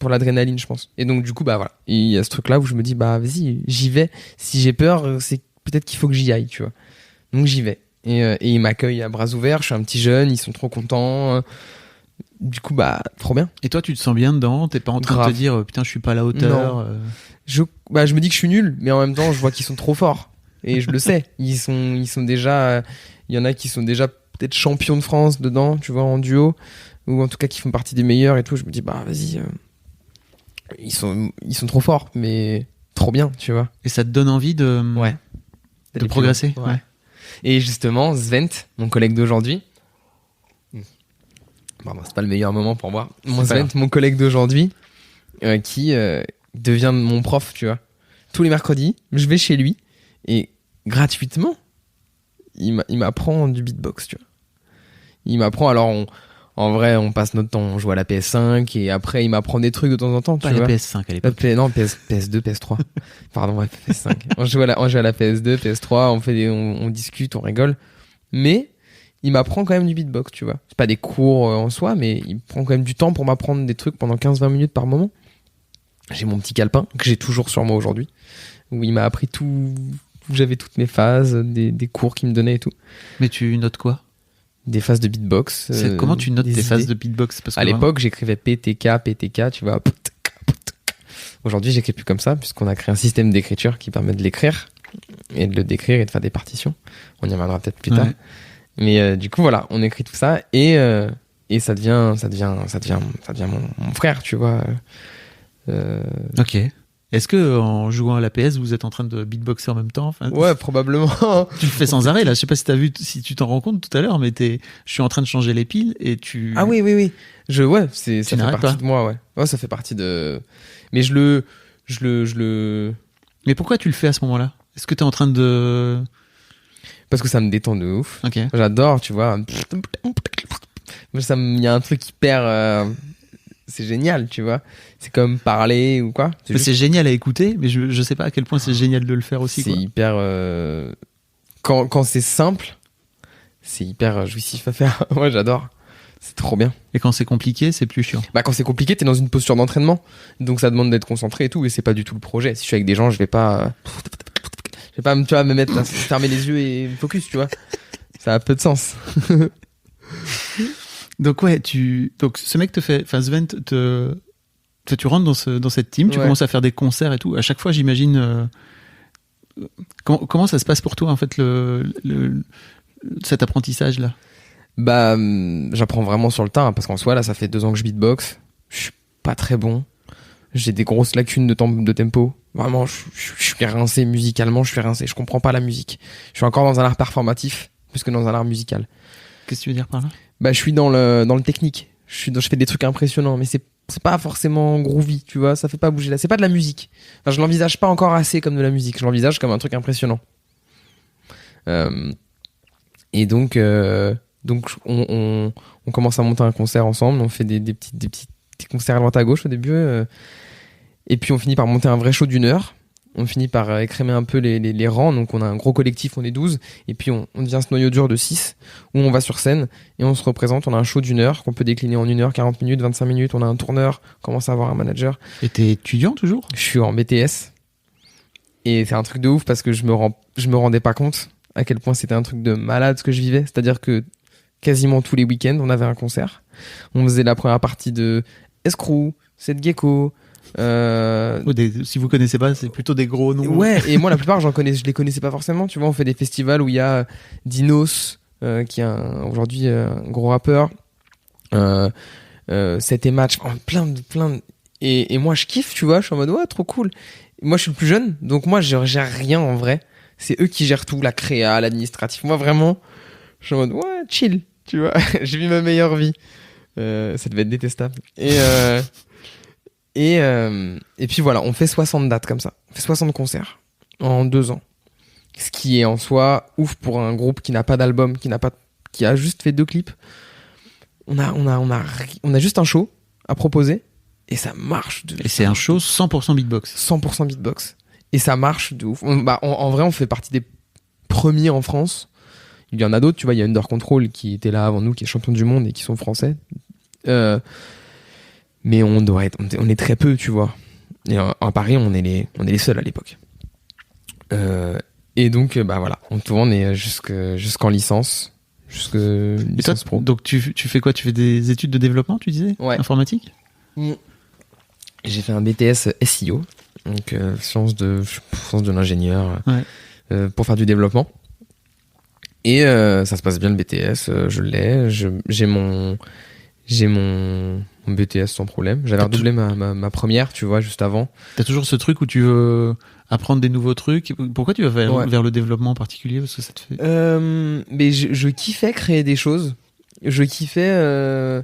pour l'adrénaline, je pense. Et donc du coup, bah voilà, il y a ce truc là où je me dis, bah vas-y, j'y vais. Si j'ai peur, c'est peut-être qu'il faut que j'y aille, tu vois. Donc j'y vais. Et ils m'accueillent à bras ouverts. Je suis un petit jeune, ils sont trop contents. Du coup, bah trop bien. Et toi, tu te sens bien dedans? T'es pas en train de te dire putain, je suis pas à la hauteur? Je me dis que je suis nul, mais en même temps, je vois qu'ils sont trop forts. Et je le sais, ils sont déjà, il y en a qui sont déjà peut-être champions de France dedans, tu vois, en duo, ou en tout cas qui font partie des meilleurs et tout. Je me dis, bah vas-y, ils sont trop forts, mais trop bien, tu vois. Et ça te donne envie de progresser? Ouais. Et justement, Svent, mon collègue d'aujourd'hui, pardon, c'est pas le meilleur moment pour moi. Mon collègue d'aujourd'hui, qui devient mon prof, tu vois. Tous les mercredis, je vais chez lui. Et gratuitement, il m'apprend du beatbox, tu vois. Il m'apprend, alors en vrai, on passe notre temps, on joue à la PS5 et après, il m'apprend des trucs de temps en temps, tu vois. Pas la PS5 à l'époque. Non, PS2, PS3. Pardon, ouais, PS5. On joue à la PS2, PS3, on discute, on rigole. Mais il m'apprend quand même du beatbox, tu vois. C'est pas des cours en soi, mais il prend quand même du temps pour m'apprendre des trucs pendant 15-20 minutes par moment. J'ai mon petit calepin que j'ai toujours sur moi aujourd'hui, où il m'a appris tout, où j'avais toutes mes phases, des cours qu'il me donnait et tout. Mais tu notes quoi? Des phases de beatbox. Comment tu notes tes phases de beatbox? Parce que à l'époque, j'écrivais PTK, tu vois. Aujourd'hui, j'écris plus comme ça, puisqu'on a créé un système d'écriture qui permet de l'écrire, et de le décrire et de faire des partitions. On y reviendra peut-être plus tard. Mais du coup, voilà, on écrit tout ça, et ça devient mon frère, tu vois. Ok. Est-ce que en jouant à la PS, vous êtes en train de beatboxer en même temps? Ouais, probablement. Tu le fais sans arrêt là. Je sais pas si tu t'en rends compte tout à l'heure, mais je suis en train de changer les piles et tu. Ah oui. Ça fait partie de moi, ouais. Ouais, ça fait partie de. Mais je le. Mais pourquoi tu le fais à ce moment-là? Est-ce que t'es en train de. Parce que ça me détend de ouf. Ok. J'adore, tu vois. Il y a un truc hyper. C'est génial, tu vois. C'est comme parler ou quoi. C'est génial à écouter, mais je sais pas à quel point c'est génial de le faire aussi. C'est hyper. Quand c'est simple, c'est hyper jouissif à faire. Moi, j'adore. C'est trop bien. Et quand c'est compliqué, c'est plus chiant. Bah, quand c'est compliqué, t'es dans une posture d'entraînement. Donc, ça demande d'être concentré et tout. Et c'est pas du tout le projet. Si je suis avec des gens, je vais pas, tu vois, me mettre à fermer les yeux et focus, tu vois. Ça a peu de sens. Donc ouais, donc ce mec te fait, Svent tu rentres dans cette team, tu commences à faire des concerts et tout. À chaque fois, j'imagine comment ça se passe pour toi en fait cet apprentissage là. Bah, j'apprends vraiment sur le tas, parce qu'en soi là, ça fait 2 ans que je beatbox. Je suis pas très bon. J'ai des grosses lacunes de tempo. Vraiment, je suis rincé musicalement, je comprends pas la musique. Je suis encore dans un art performatif plus que dans un art musical. Qu'est-ce que tu veux dire par là? Bah, je suis dans le technique. Je fais des trucs impressionnants, mais c'est pas forcément groovy, tu vois, ça fait pas bouger là. C'est pas de la musique. Enfin, je l'envisage pas encore assez comme de la musique. Je l'envisage comme un truc impressionnant. Et donc on commence à monter un concert ensemble. On fait des petits concerts à droite à gauche au début. Et puis on finit par monter un vrai show d'1 heure. On finit par écrémer un peu les rangs. Donc on a un gros collectif, on est 12. Et puis on devient ce noyau dur de 6 où on va sur scène et on se représente. On a un show d'1 heure qu'on peut décliner en 1 heure, 40 minutes, 25 minutes. On a un tourneur, on commence à avoir un manager. Et t'es étudiant toujours? Je suis en BTS. Et c'est un truc de ouf parce que je me rendais pas compte à quel point c'était un truc de malade ce que je vivais. C'est-à-dire que quasiment tous les week-ends, on avait un concert. On faisait la première partie de Escrew, Seth Gecko. Si vous connaissez pas, c'est plutôt des gros noms. Ouais, et moi la plupart je les connaissais pas forcément. Tu vois, on fait des festivals où il y a Dinos, qui est aujourd'hui un gros rappeur. C'était Match, plein de... Et moi je kiffe, tu vois, je suis en mode ouais, trop cool. Moi je suis le plus jeune, donc moi je gère rien en vrai. C'est eux qui gèrent tout, la créa, l'administratif. Moi vraiment, je suis en mode ouais, chill, tu vois. J'ai vu ma meilleure vie. Ça devait être détestable. Et puis voilà, on fait 60 dates comme ça. On fait 60 concerts en 2 ans. Ce qui est en soi ouf pour un groupe qui n'a pas d'album, qui a juste fait 2 clips. On a juste un show à proposer et ça marche. Et c'est un show 100% beatbox. 100% beatbox. Et ça marche de ouf. En vrai, on fait partie des premiers en France. Il y en a d'autres, tu vois, il y a Under Control qui était là avant nous, qui est champion du monde et qui sont français. Mais on est très peu, tu vois. Et à Paris, on est les seuls à l'époque. Et donc, voilà, on tourne jusqu'en licence, licence pro. Donc tu fais quoi? Tu fais des études de développement, tu disais? Ouais. Informatique? J'ai fait un BTS SEO, donc sciences de l'ingénieur, ouais. Pour faire du développement. Et ça se passe bien le BTS, je l'ai. J'ai mon BTS sans problème. J'avais redoublé ma première, tu vois, juste avant. T'as toujours ce truc où tu veux apprendre des nouveaux trucs. Pourquoi tu vas vers le développement en particulier? Parce que ça te fait... mais je kiffais créer des choses. Je kiffais...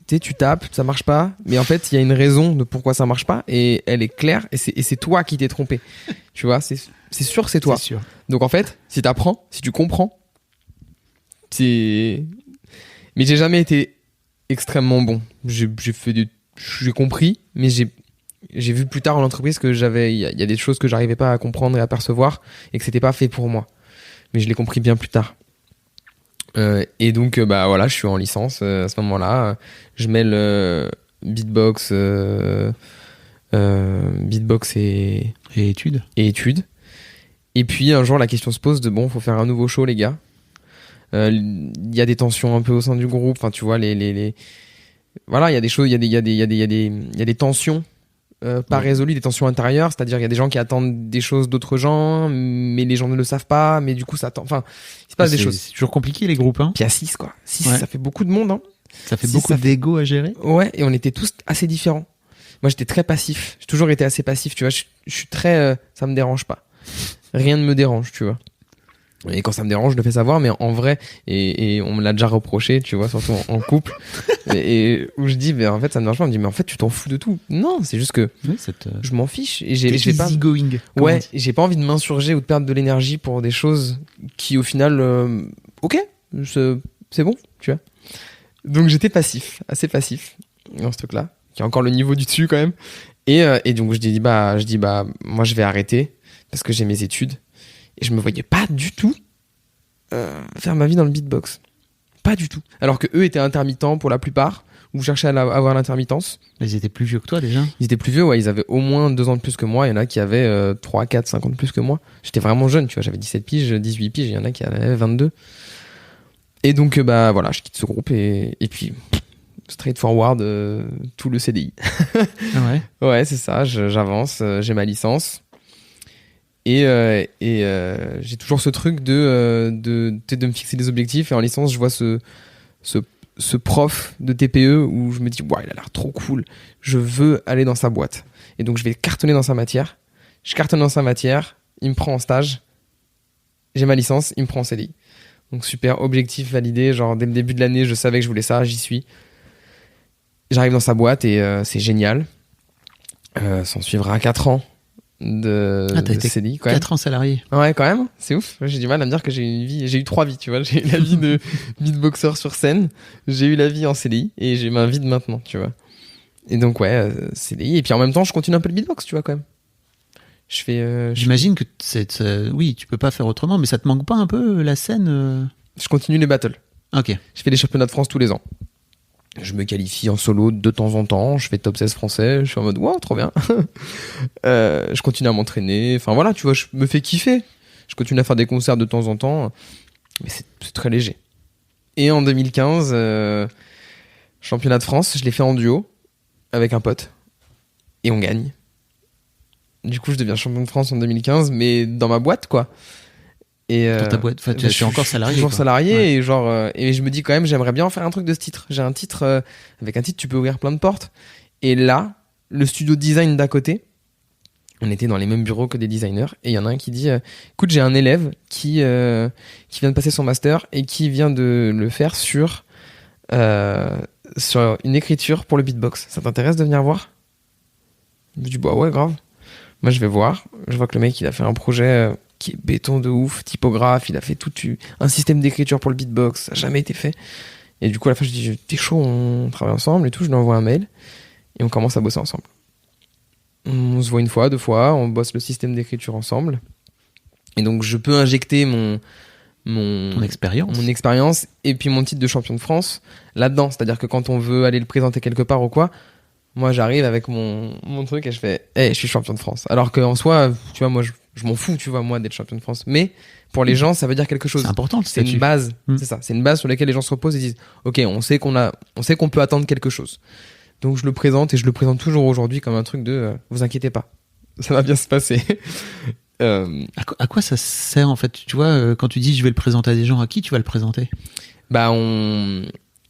tu tapes, ça marche pas. Mais en fait, il y a une raison de pourquoi ça marche pas. Et elle est claire. Et c'est toi qui t'es trompé. Tu vois, c'est sûr, c'est toi. C'est sûr. Donc en fait, si t'apprends, si tu comprends, c'est... Mais j'ai jamais été extrêmement bon. J'ai compris, mais j'ai vu plus tard en entreprise que il y a des choses que j'arrivais pas à comprendre et à percevoir et que c'était pas fait pour moi. Mais je l'ai compris bien plus tard. Et donc voilà, je suis en licence à ce moment-là. Je mêle beatbox et études. Et puis un jour la question se pose de bon, faut faire un nouveau show les gars. Il y a des tensions un peu au sein du groupe. Enfin, tu vois, voilà, il y a des choses, il y a des tensions pas résolues, des tensions intérieures. C'est-à-dire, il y a des gens qui attendent des choses d'autres gens, mais les gens ne le savent pas. Mais du coup, ça attend. Enfin, il se passe des choses. C'est toujours compliqué les groupes, hein. Puis à 6, quoi. 6, ouais. Ça fait beaucoup de monde, hein. Ça fait beaucoup d'ego à gérer. Ouais, et on était tous assez différents. Moi, j'étais très passif. J'ai toujours été assez passif, tu vois. Je suis très, ça me dérange pas. Rien ne me dérange, tu vois. Et quand ça me dérange, je le fais savoir, mais en vrai, et on me l'a déjà reproché, tu vois, surtout en couple, et où je dis, mais en fait, ça me dérange pas. On me dit, mais en fait, tu t'en fous de tout. Non, c'est juste que je m'en fiche. Et j'ai pas. Easygoing. Ouais, j'ai pas envie de m'insurger ou de perdre de l'énergie pour des choses qui, au final, ok, c'est bon, tu vois. Donc j'étais passif, assez passif dans ce truc-là, qui a encore le niveau du dessus quand même. Et donc je dis, moi je vais arrêter parce que j'ai mes études. Et je me voyais pas du tout faire ma vie dans le beatbox. Pas du tout. Alors que eux étaient intermittents pour la plupart, ou cherchaient à avoir l'intermittence. Ils étaient plus vieux que toi déjà? Ils étaient plus vieux, ouais. Ils avaient au moins 2 ans de plus que moi. Il y en a qui avaient 3, 4, 5 ans de plus que moi. J'étais vraiment jeune, tu vois. J'avais 17 piges, 18 piges. Il y en a qui avaient 22. Et donc, voilà, je quitte ce groupe et puis, straightforward, tout le CDI. Ah ouais? Ouais, c'est ça. J'avance, j'ai ma licence. Et j'ai toujours ce truc de me fixer des objectifs. Et en licence, je vois ce ce prof de TPE où je me dis, ouais, il a l'air trop cool, je veux aller dans sa boîte. Et donc, je vais cartonner dans sa matière. Je cartonne dans sa matière, il me prend en stage, j'ai ma licence, il me prend en CDI. Donc, super, objectif validé. Genre, dès le début de l'année, je savais que je voulais ça, j'y suis. J'arrive dans sa boîte et c'est génial. S'en suivra 4 ans de CDI. 4 ans salarié. Ouais, quand même, c'est ouf. J'ai du mal à me dire que j'ai eu une vie, j'ai eu 3 vies, tu vois. J'ai eu la vie de beatboxer sur scène, j'ai eu la vie en CDI et j'ai ma vie de maintenant, tu vois. Et donc, ouais, CDI. Et puis en même temps, je continue un peu le beatbox, tu vois, quand même. Je fais. J'imagine que oui, tu peux pas faire autrement, mais ça te manque pas un peu la scène Je continue les battles. Ok. Je fais les championnats de France tous les ans. Je me qualifie en solo de temps en temps. Je fais top 16 français. Je suis en mode, wow, trop bien. Je continue à m'entraîner. Enfin voilà, tu vois, je me fais kiffer. Je continue à faire des concerts de temps en temps. Mais c'est très léger. Et en 2015, championnat de France, je l'ai fait en duo avec un pote. Et on gagne. Du coup, je deviens champion de France en 2015, mais dans ma boîte, quoi. Et dans ta boîte, enfin, tu es encore salarié. Toujours salarié, ouais. et genre, et je me dis quand même, j'aimerais bien en faire un truc de ce titre. J'ai un titre, avec un titre, tu peux ouvrir plein de portes. Et là, le studio design d'à côté, on était dans les mêmes bureaux que des designers, et il y en a un qui dit, écoute, j'ai un élève qui vient de passer son master et qui vient de le faire sur une écriture pour le beatbox. Ça t'intéresse de venir voir? Je me dis, bah ouais, grave. Moi, je vais voir. Je vois que le mec, il a fait un projet qui est béton de ouf, typographe. Il a fait tout un système d'écriture pour le beatbox. Ça n'a jamais été fait. Et du coup, à la fin, je dis, t'es chaud, on travaille ensemble et tout. Je lui envoie un mail et on commence à bosser ensemble. On se voit 1 fois, 2 fois. On bosse le système d'écriture ensemble. Et donc, je peux injecter mon expérience et puis mon titre de champion de France là-dedans. C'est-à-dire que quand on veut aller le présenter quelque part ou quoi, moi, j'arrive avec mon truc et je fais « Hey, je suis champion de France ». Alors qu'en soi, tu vois, moi, je m'en fous, tu vois, moi, d'être champion de France. Mais pour les gens, ça veut dire quelque chose. C'est important, le statut. C'est une base, c'est ça. C'est une base sur laquelle les gens se reposent et disent « Ok, on sait qu'on peut attendre quelque chose ». Donc, je le présente et je le présente toujours aujourd'hui comme un truc de « Vous inquiétez pas, ça va bien se passer ». À quoi ça sert, en fait? Tu vois, quand tu dis « Je vais le présenter à des gens », à qui tu vas le présenter? Bah,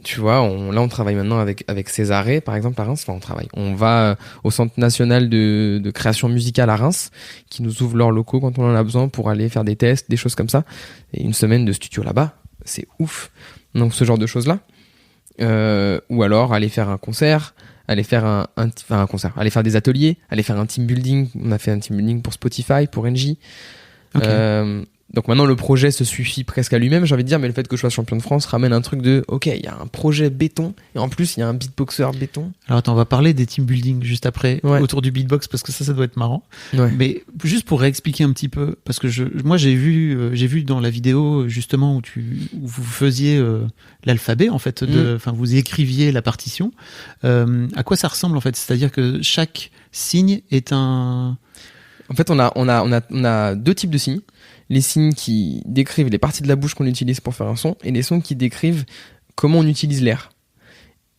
tu vois, on travaille maintenant avec Césarée, par exemple, à Reims. Enfin, on va au Centre national de création musicale à Reims, qui nous ouvre leurs locaux quand on en a besoin pour aller faire des tests, des choses comme ça. Et 1 semaine de studio là-bas, c'est ouf. Donc, ce genre de choses-là. Ou alors, aller faire un concert, aller faire un concert, aller faire des ateliers, aller faire un team building. On a fait un team building pour Spotify, pour NJ. Okay. Donc maintenant le projet se suffit presque à lui-même, j'ai envie de dire, mais le fait que je sois champion de France ramène un truc de ok, il y a un projet béton et en plus il y a un beatboxer béton. Alors attends, on va parler des team building juste après, autour du beatbox, parce que ça doit être marrant. Ouais. Mais juste pour réexpliquer un petit peu, parce que moi j'ai vu dans la vidéo justement où vous faisiez l'alphabet en fait, enfin vous écriviez la partition. À quoi ça ressemble en fait? C'est-à-dire que chaque signe est un. En fait, on a 2 types de signes. Les signes qui décrivent les parties de la bouche qu'on utilise pour faire un son et les sons qui décrivent comment on utilise l'air.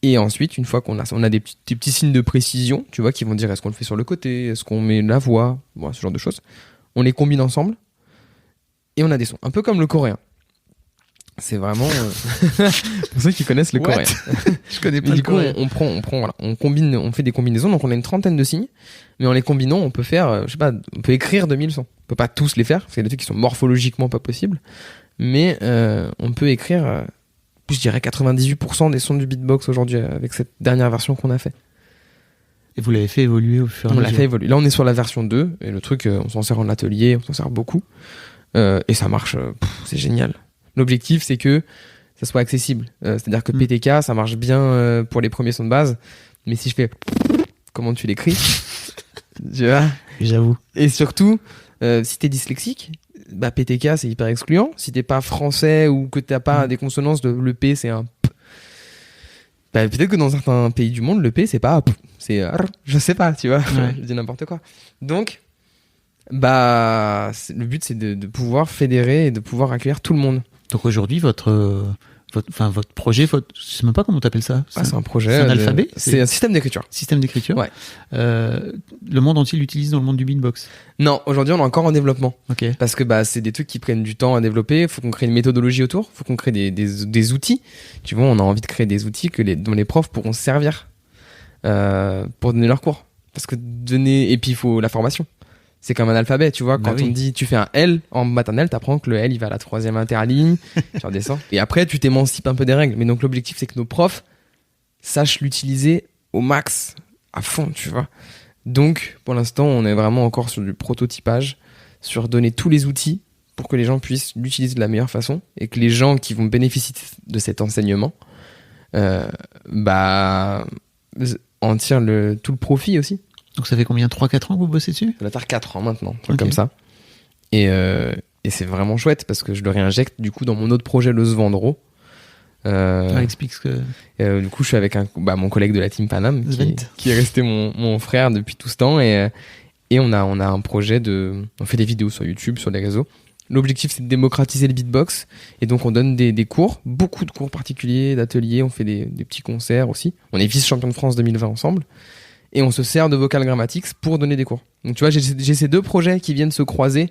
Et ensuite, une fois qu'on a des petits signes de précision, tu vois, qui vont dire est-ce qu'on le fait sur le côté, est-ce qu'on met la voix, bon, ce genre de choses. On les combine ensemble et on a des sons. Un peu comme le coréen. C'est vraiment pour ceux qui connaissent le coréen. Je connais pas. Mais du coup, on prend voilà, on combine, on fait des combinaisons. Donc on a une 30aine de signes, mais en les combinant, on peut faire, je sais pas, on peut écrire 2000 sons. On peut pas tous les faire, parce qu'il y a des trucs qui sont morphologiquement pas possibles, mais on peut écrire, je dirais 98% des sons du beatbox aujourd'hui avec cette dernière version qu'on a fait. Et vous l'avez fait évoluer au fur et à mesure. On l'a fait évoluer. Là, on est sur la version 2 et le truc, on s'en sert en atelier, on s'en sert beaucoup et ça marche, c'est génial. L'objectif, c'est que ça soit accessible. C'est-à-dire que PTK, ça marche bien pour les premiers sons de base. Mais si je fais... Comment tu l'écris? Tu vois? J'avoue. Et surtout, si t'es dyslexique, bah PTK, c'est hyper excluant. Si t'es pas français ou que t'as pas des consonances, le P, c'est un P. Bah, peut-être que dans certains pays du monde, le P, c'est pas P. C'est... Je sais pas, tu vois? Ouais. Je dis n'importe quoi. Donc, bah, le but, c'est de pouvoir fédérer et de pouvoir accueillir tout le monde. Donc aujourd'hui, votre votre projet, je sais même pas comment t'appelles ça. C'est un projet. C'est un alphabet. C'est un système d'écriture. Système d'écriture. Ouais. Le monde entier l'utilise dans le monde du beatbox. Non, aujourd'hui on est encore en développement. Ok. Parce que c'est des trucs qui prennent du temps à développer. Faut qu'on crée une méthodologie autour. Faut qu'on crée des outils. Tu vois, on a envie de créer des outils dont les profs pourront se servir pour donner leurs cours. Parce que et puis il faut la formation. C'est comme un alphabet, tu vois. Quand on te dit tu fais un L en maternelle, t'apprends que le L il va à la 3e interligne, tu redescends. Et après tu t'émancipes un peu des règles. Mais donc l'objectif c'est que nos profs sachent l'utiliser au max, à fond, tu vois. Donc pour l'instant on est vraiment encore sur du prototypage, sur donner tous les outils pour que les gens puissent l'utiliser de la meilleure façon et que les gens qui vont bénéficier de cet enseignement en tirent tout le profit aussi. Donc ça fait combien, 3-4 ans que vous bossez dessus ? Ça va faire 4 ans maintenant, un truc comme ça. Et c'est vraiment chouette parce que je le réinjecte du coup dans mon autre projet, le Svendro. Explique ce que... du coup, je suis avec mon collègue de la team Panam qui est resté mon frère depuis tout ce temps. Et on a un projet on fait des vidéos sur YouTube, sur les réseaux. L'objectif, c'est de démocratiser le beatbox. Et donc, on donne des cours, beaucoup de cours particuliers, d'ateliers. On fait des petits concerts aussi. On est vice-champion de France 2020 ensemble. Et on se sert de Vocal Grammatics pour donner des cours. Donc tu vois, j'ai ces deux projets qui viennent se croiser.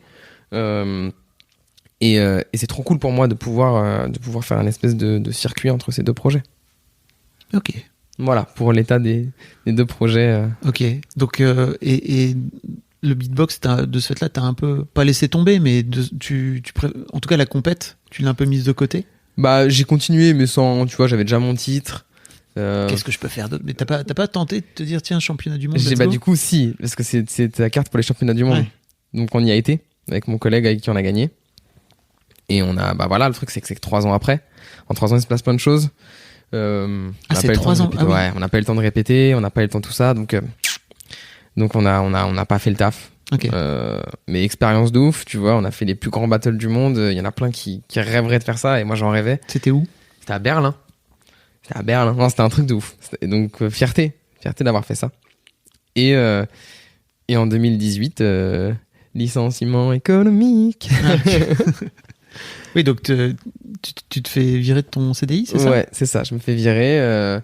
Et c'est trop cool pour moi de pouvoir faire un espèce de circuit entre ces deux projets. Ok. Voilà, pour l'état des deux projets. Ok. Donc, et le beatbox, de ce fait-là, t'as un peu, pas laissé tomber, mais en tout cas, la compète, tu l'as un peu mise de côté ? J'ai continué, mais sans, tu vois, j'avais déjà mon titre. Qu'est-ce que je peux faire d'autre ? Mais t'as pas tenté de te dire tiens, championnat du monde ? Du coup si, parce que c'est la carte pour les championnats du monde. Ouais. Donc on y a été avec mon collègue avec qui on a gagné. Et on a le truc c'est que 3 ans après, en 3 ans il se passe plein de choses. C'est 3 ans. Ouais, on n'a pas eu le temps de répéter, on n'a pas eu le temps de tout ça, donc on n'a pas fait le taf. Okay. Mais expérience de ouf, tu vois, on a fait les plus grands battles du monde. Il y en a plein qui rêveraient de faire ça et moi j'en rêvais. C'était où ? C'était à Berlin. Non, c'était un truc de ouf. Donc fierté d'avoir fait ça. Et en 2018, licenciement économique. Oui, donc tu te fais virer de ton CDI, c'est ça ? Ouais, c'est ça. Je me fais virer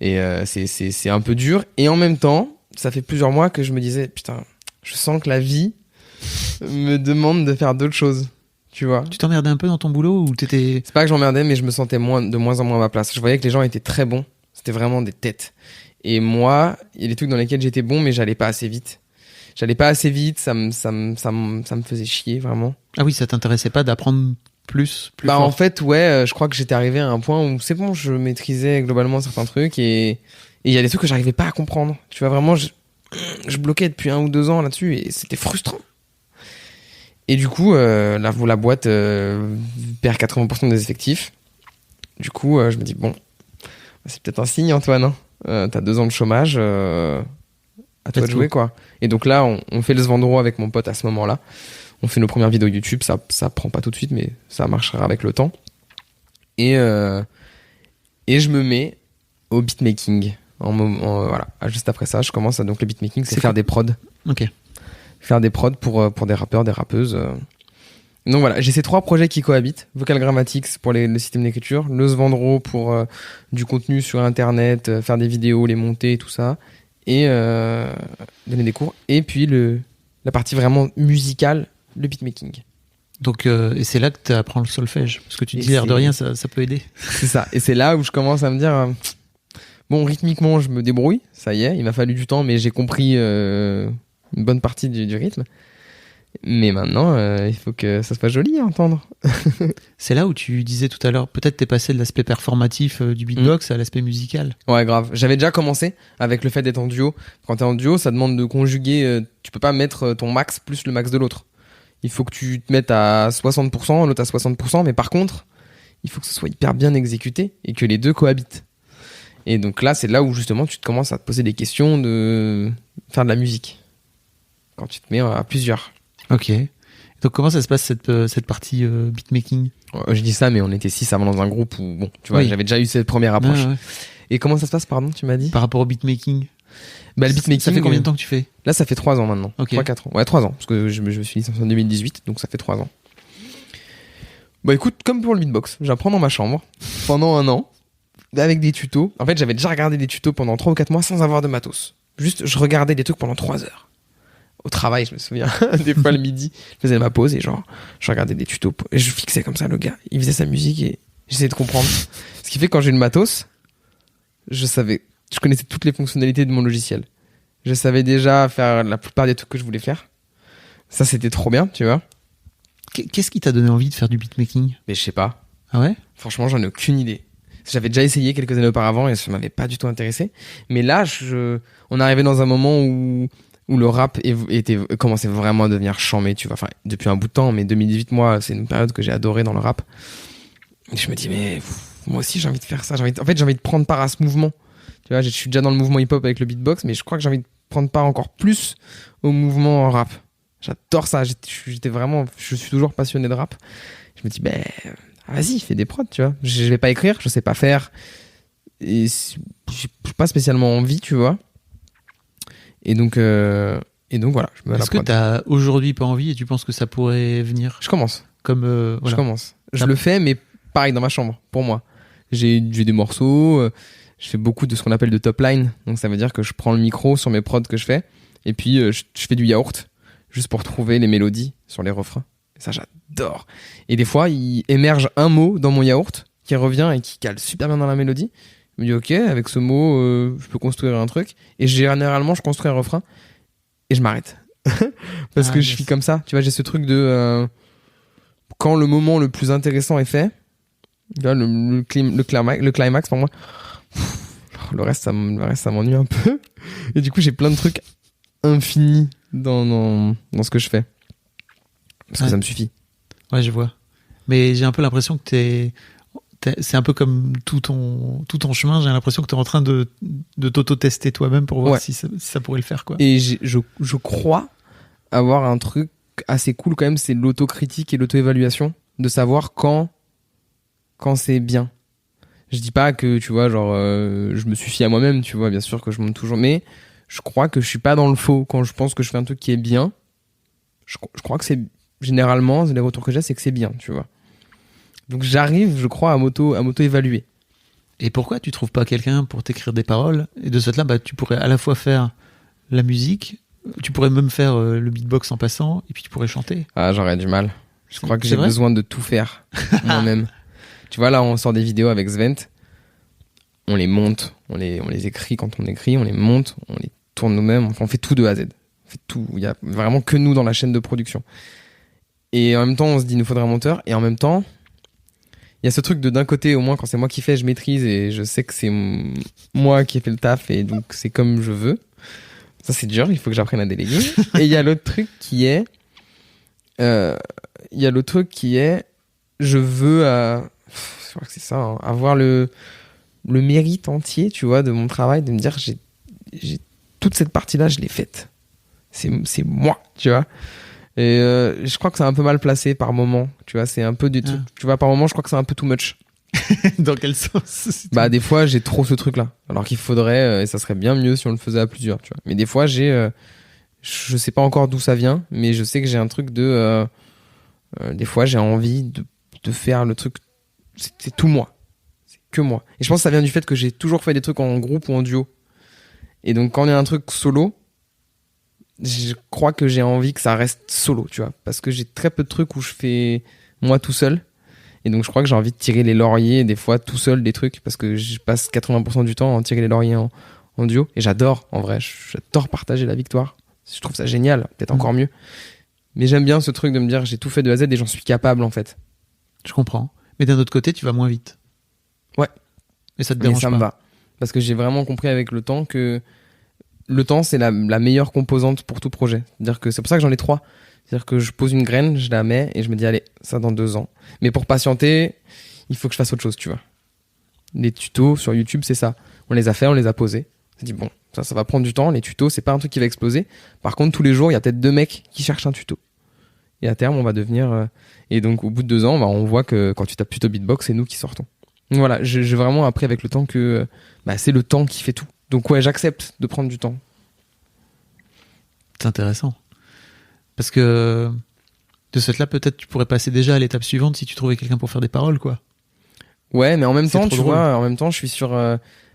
c'est un peu dur. Et en même temps, ça fait plusieurs mois que je me disais putain, je sens que la vie me demande de faire d'autres choses. Tu vois. Tu t'emmerdais un peu dans ton boulot ou t'étais... C'est pas que j'emmerdais, mais je me sentais de moins en moins à ma place. Je voyais que les gens étaient très bons. C'était vraiment des têtes. Et moi, il y a des trucs dans lesquels j'étais bon, mais j'allais pas assez vite. Ça me faisait chier, vraiment. Ah oui, ça t'intéressait pas d'apprendre plus fort. En fait, ouais, je crois que j'étais arrivé à un point où c'est bon, je maîtrisais globalement certains trucs et il y a des trucs que j'arrivais pas à comprendre. Tu vois, vraiment, je bloquais depuis 1 ou 2 ans là-dessus et c'était frustrant. Et du coup, la boîte perd 80% des effectifs. Du coup, je me dis, bon, c'est peut-être un signe, Antoine. Hein. T'as 2 ans de chômage, à toi de jouer, quoi. Et donc là, on fait le Svendro avec mon pote à ce moment-là. On fait nos premières vidéos YouTube. Ça prend pas tout de suite, mais ça marchera avec le temps. Et je me mets au beatmaking. Voilà. Juste après ça, je commence donc le beatmaking, c'est faire des prods. Ok. Faire des prods pour des rappeurs, des rappeuses. Donc voilà, j'ai ces 3 projets qui cohabitent. Vocal Grammatics pour le système d'écriture, le Svendro pour du contenu sur internet, faire des vidéos, les monter, tout ça, et donner des cours. Et puis la partie vraiment musicale, le beatmaking. Donc, et c'est là que tu apprends le solfège. Parce que tu dis, l'air de rien, ça peut aider. C'est ça. Et c'est là où je commence à me dire, bon, rythmiquement, je me débrouille. Ça y est, il m'a fallu du temps, mais j'ai compris une bonne partie du rythme. Mais maintenant, il faut que ça soit joli à entendre. C'est là où tu disais tout à l'heure, peut-être t'es passé de l'aspect performatif du beatbox à l'aspect musical. Ouais, grave. J'avais déjà commencé avec le fait d'être en duo. Quand t'es en duo, ça demande de conjuguer. Tu peux pas mettre ton max plus le max de l'autre. Il faut que tu te mettes à 60%, l'autre à 60%. Mais par contre, il faut que ce soit hyper bien exécuté et que les deux cohabitent. Et donc là, c'est là où justement tu commences à te poser des questions de faire de la musique. Quand tu te mets à plusieurs. Ok. Donc comment ça se passe cette partie beatmaking ? Je dis ça, mais on était 6 avant dans un groupe où, bon, tu vois, oui. J'avais déjà eu cette première approche. Ah, ouais. Et comment ça se passe, pardon, tu m'as dit ? Par rapport au beatmaking ? Le beatmaking. Ça fait combien de temps que tu fais ? Là, ça fait 3 ans maintenant. Okay. 3-4 ans. Ouais, 3 ans. Parce que je me suis licencié en 2018, donc ça fait 3 ans. Bah écoute, comme pour le beatbox, j'apprends dans ma chambre pendant 1 an avec des tutos. En fait, j'avais déjà regardé des tutos pendant 3 ou 4 mois sans avoir de matos. Juste, je regardais des trucs pendant 3 heures. Au travail, je me souviens, des fois le midi, je faisais ma pause et genre, je regardais des tutos et je fixais comme ça le gars. Il faisait sa musique et j'essayais de comprendre. Ce qui fait que quand j'ai eu le matos, je connaissais toutes les fonctionnalités de mon logiciel. Je savais déjà faire la plupart des trucs que je voulais faire. Ça, c'était trop bien, tu vois. Qu'est-ce qui t'a donné envie de faire du beatmaking? Mais je sais pas. Ah ouais? Franchement, j'en ai aucune idée. J'avais déjà essayé quelques années auparavant et ça m'avait pas du tout intéressé. Mais là, on arrivait dans un moment où le rap commençait vraiment à devenir chambé, tu vois. Enfin, depuis un bout de temps, mais 2018, moi, c'est une période que j'ai adorée dans le rap. Et je me dis, mais moi aussi, j'ai envie de faire ça. J'ai envie de prendre part à ce mouvement. Tu vois, je suis déjà dans le mouvement hip-hop avec le beatbox, mais je crois que j'ai envie de prendre part encore plus au mouvement rap. J'adore ça. Je suis toujours passionné de rap. Je me dis, vas-y, fais des prods, tu vois. Je vais pas écrire, je sais pas faire. Et j'ai pas spécialement envie, tu vois. Et donc voilà, je me mets à la Est-ce que prod. t'as aujourd'hui pas envie et tu penses que ça pourrait venir? Je commence. Voilà. Je commence. Je le fais, mais pareil, dans ma chambre, pour moi. J'ai des morceaux, je fais beaucoup de ce qu'on appelle de top line. Donc ça veut dire que je prends le micro sur mes prods que je fais, et puis je fais du yaourt, juste pour trouver les mélodies sur les refrains. Et ça, j'adore. Et des fois, il émerge un mot dans mon yaourt qui revient et qui cale super bien dans la mélodie. Je me dis, ok, avec ce mot, je peux construire un truc. Et généralement, je construis un refrain et je m'arrête. Parce que je suis comme ça. Tu vois, j'ai ce truc de... quand le moment le plus intéressant est fait, là, le climax pour moi, le reste, ça m'ennuie un peu. Et du coup, j'ai plein de trucs infinis dans ce que je fais. Parce que ça me suffit. Ouais, je vois. Mais j'ai un peu l'impression que c'est un peu comme tout ton chemin. J'ai l'impression que t'es en train de t'auto-tester toi-même pour voir si ça pourrait le faire, quoi. Et je crois avoir un truc assez cool quand même, c'est l'autocritique et l'auto-évaluation, de savoir quand c'est bien. Je dis pas que, tu vois, genre, je me suffis à moi-même, tu vois, bien sûr que je monte toujours, mais je crois que je suis pas dans le faux quand je pense que je fais un truc qui est bien. Je crois que c'est, généralement, les retours que j'ai, c'est que c'est bien, tu vois. Donc j'arrive, je crois, à m'auto-évaluer. Et pourquoi tu trouves pas quelqu'un pour t'écrire des paroles? Et de ce fait-là, tu pourrais à la fois faire la musique, tu pourrais même faire le beatbox en passant, et puis tu pourrais chanter. Ah, j'aurais du mal. Je crois que j'ai vrai besoin de tout faire moi-même. Tu vois, là, on sort des vidéos avec Svent. On les monte, on les écrit quand on écrit, on les monte, on les tourne nous-mêmes. Enfin, on fait tout de A à Z. On fait tout. Il y a vraiment que nous dans la chaîne de production. Et en même temps, on se dit, il nous faudrait un monteur. Et en même temps, il y a ce truc de d'un côté, au moins, quand c'est moi qui fais, je maîtrise et je sais que c'est moi qui ai fait le taf et donc c'est comme je veux. Ça, c'est dur, il faut que j'apprenne à déléguer. Et il y a l'autre truc qui est, je veux, je crois que c'est ça, hein, avoir le mérite entier, tu vois, de mon travail, de me dire, j'ai toute cette partie-là, je l'ai faite. C'est moi, tu vois. Et je crois que c'est un peu mal placé par moment, tu vois, c'est un peu du truc, tu vois, par moment, je crois que c'est un peu too much. Dans quel sens? Des fois, j'ai trop ce truc-là. Alors qu'il faudrait, et ça serait bien mieux si on le faisait à plusieurs, tu vois. Mais des fois, je sais pas encore d'où ça vient, mais je sais que j'ai un truc de, des fois, j'ai envie de faire le truc, c'est tout moi. C'est que moi. Et je pense que ça vient du fait que j'ai toujours fait des trucs en groupe ou en duo. Et donc, quand on est un truc solo, je crois que j'ai envie que ça reste solo, tu vois. Parce que j'ai très peu de trucs où je fais moi tout seul. Et donc, je crois que j'ai envie de tirer les lauriers, des fois, tout seul, des trucs, parce que je passe 80% du temps à en tirer les lauriers en duo. Et j'adore, en vrai, j'adore partager la victoire. Je trouve ça génial, peut-être encore mieux. Mais j'aime bien ce truc de me dire, j'ai tout fait de A à Z et j'en suis capable, en fait. Je comprends. Mais d'un autre côté, tu vas moins vite. Ouais. Et ça te dérange pas? Mais ça me va. Parce que j'ai vraiment compris avec le temps que le temps, c'est la meilleure composante pour tout projet. C'est-à-dire que c'est pour ça que j'en ai 3. C'est-à-dire que je pose une graine, je la mets et je me dis, allez, ça dans 2 ans. Mais pour patienter, il faut que je fasse autre chose, tu vois. Les tutos sur YouTube, c'est ça. On les a fait, on les a posés. On s'est dit, bon, ça va prendre du temps. Les tutos, c'est pas un truc qui va exploser. Par contre, tous les jours, il y a peut-être 2 mecs qui cherchent un tuto. Et à terme, on va devenir... Et donc, au bout de 2 ans, on voit que quand tu tapes tuto beatbox, c'est nous qui sortons. Donc voilà, j'ai vraiment appris avec le temps que c'est le temps qui fait tout. Donc ouais, j'accepte de prendre du temps. C'est intéressant. Parce que De ce fait-là, peut-être tu pourrais passer déjà à l'étape suivante si tu trouvais quelqu'un pour faire des paroles, quoi. Ouais, mais en même C'est temps, trop tu drôle. vois, en même temps, je suis sur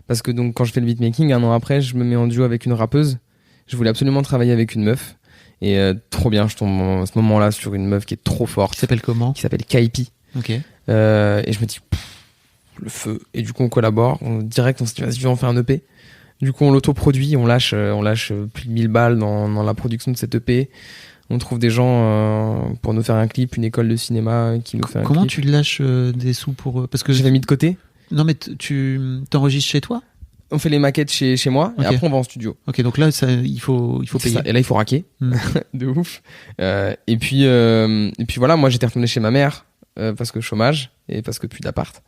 parce que donc quand je fais le beatmaking, un an après, je me mets en duo avec une rappeuse. Je voulais absolument travailler avec une meuf et trop bien, je tombe à ce moment-là sur une meuf qui est trop Qui forte, s'appelle comment? qui s'appelle Kaipi. Ok. Et je me dis le feu. Et du coup, on collabore, direct, on se dit vas-y, viens, on fait un EP. Du coup, on l'autoproduit, on lâche plus de 1000 balles dans la production de cet EP. On trouve des gens pour nous faire un clip, une école de cinéma qui nous fait un Comment clip. tu lâches des sous pour... Parce que J'avais mis de côté. Non, mais tu t'enregistres chez toi? On fait les maquettes chez moi Ok. et après on va en studio. Ok, donc là, il faut C'est payer. ça. Et là, il faut raquer. Hmm. De ouf. Et puis voilà, moi j'étais retourné chez ma mère parce que chômage et parce que plus d'appart.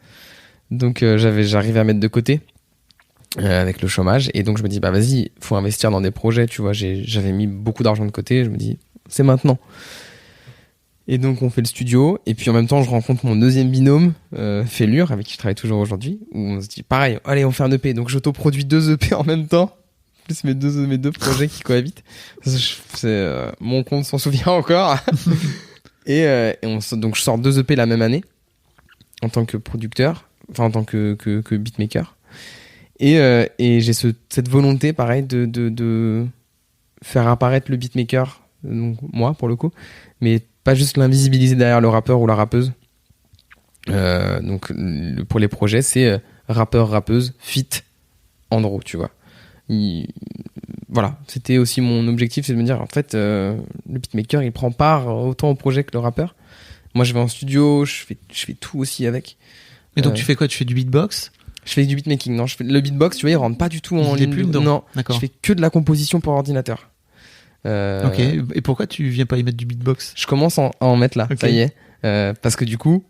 Donc j'arrivais à mettre de côté avec le chômage. Et donc je me dis, bah vas-y, faut investir dans des projets. Tu vois, j'avais mis beaucoup d'argent de côté. Je me dis, c'est maintenant. Et donc on fait le studio. Et puis en même temps, je rencontre mon deuxième binôme, Félure, avec qui je travaille toujours aujourd'hui. Où on se dit, pareil, allez, on fait un EP. Donc j'autoproduis 2 EP en même temps. Plus mes deux projets qui cohabitent. C'est mon compte s'en souvient encore. Donc je sors 2 EP la même année en tant que producteur, enfin en tant que beatmaker. Et j'ai cette volonté, pareil, de faire apparaître le beatmaker, donc moi pour le coup, mais pas juste l'invisibiliser derrière le rappeur ou la rappeuse. Donc pour les projets, c'est rappeur, rappeuse, feat, Andro, tu vois. Voilà, c'était aussi mon objectif, c'est de me dire en fait le beatmaker il prend part autant au projet que le rappeur. Moi je vais en studio, je fais tout aussi avec. Mais donc tu fais quoi? Tu fais du beatbox? Je fais du beatmaking, non, le beatbox, tu vois, il rentre pas du tout en Il est ligne. plus dedans. Non, D'accord. je fais que de la composition pour ordinateur. Ok, et pourquoi tu viens pas y mettre du beatbox? Je commence à en mettre là, Ok. ça y est. Parce que du coup,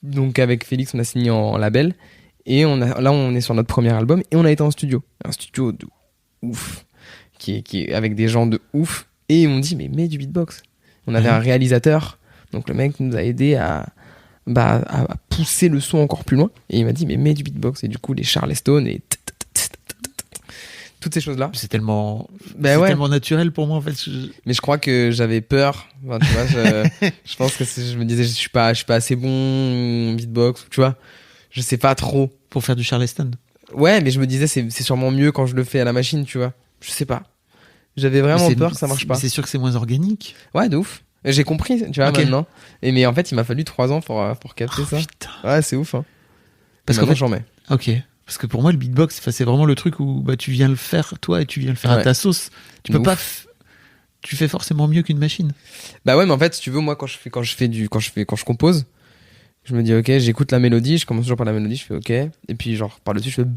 donc avec Félix, on a signé en label et là on est sur notre premier album et on a été en studio. Un studio de ouf, qui est avec des gens de ouf. Et ils m'ont dit, mais mets du beatbox. On avait un réalisateur, donc le mec nous a aidé à pousser le son encore plus loin. Et il m'a dit, mais mets du beatbox. Et du coup, les Charleston et toutes ces choses-là. C'est tellement, Ben c'est ouais. tellement naturel pour moi en fait. Mais je crois que j'avais peur. Enfin, tu vois, je pense que je me disais, je suis pas assez bon en beatbox. Tu vois, je sais pas trop. Pour faire du Charleston. Ouais, mais je me disais, c'est sûrement mieux quand je le fais à la machine, tu vois. Je sais pas. J'avais vraiment Mais peur que ça marche pas. C'est sûr que c'est moins organique. Ouais, de ouf. J'ai compris, tu vois, Ok. maintenant. Mais en fait, il m'a fallu 3 ans pour capter ça. Putain. Ouais, c'est ouf, hein. Parce Parce qu'en qu'en fait- j'en mets. Ok. Parce que pour moi, le beatbox, c'est vraiment le truc où tu viens le faire toi et tu viens le faire à Ouais. ta sauce. Tu De peux pas. ouf. Tu fais forcément mieux qu'une machine. Bah ouais, mais en fait, si tu veux, moi, quand je compose, je me dis, ok, j'écoute la mélodie, je commence toujours par la mélodie, je fais ok. Et puis, genre, par-dessus, je fais.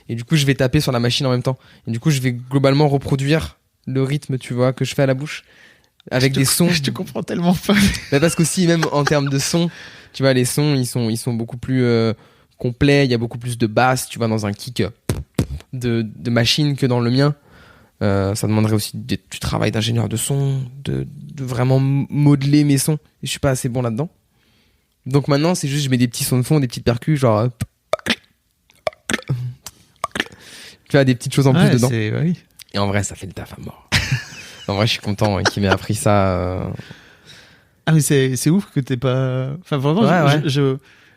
Et du coup, je vais taper sur la machine en même temps. Et du coup, je vais globalement reproduire le rythme, tu vois, que je fais à la bouche. Avec des sons. Je te comprends tellement pas. Mais parce qu'aussi, même en termes de son, tu vois, les sons, ils sont beaucoup plus complets. Il y a beaucoup plus de basse, tu vois, dans un kick de machine que dans le mien. Ça demanderait aussi du travail d'ingénieur de son, de vraiment modeler mes sons. Et je suis pas assez bon là-dedans. Donc maintenant, c'est juste, je mets des petits sons de fond, des petites percus, genre. Tu vois, des petites choses en plus dedans. Oui. Et en vrai, ça fait le taf à mort. En vrai, je suis content qu'il m'ait appris ça. Ah mais c'est ouf que t'aies pas. Enfin vraiment, Ouais,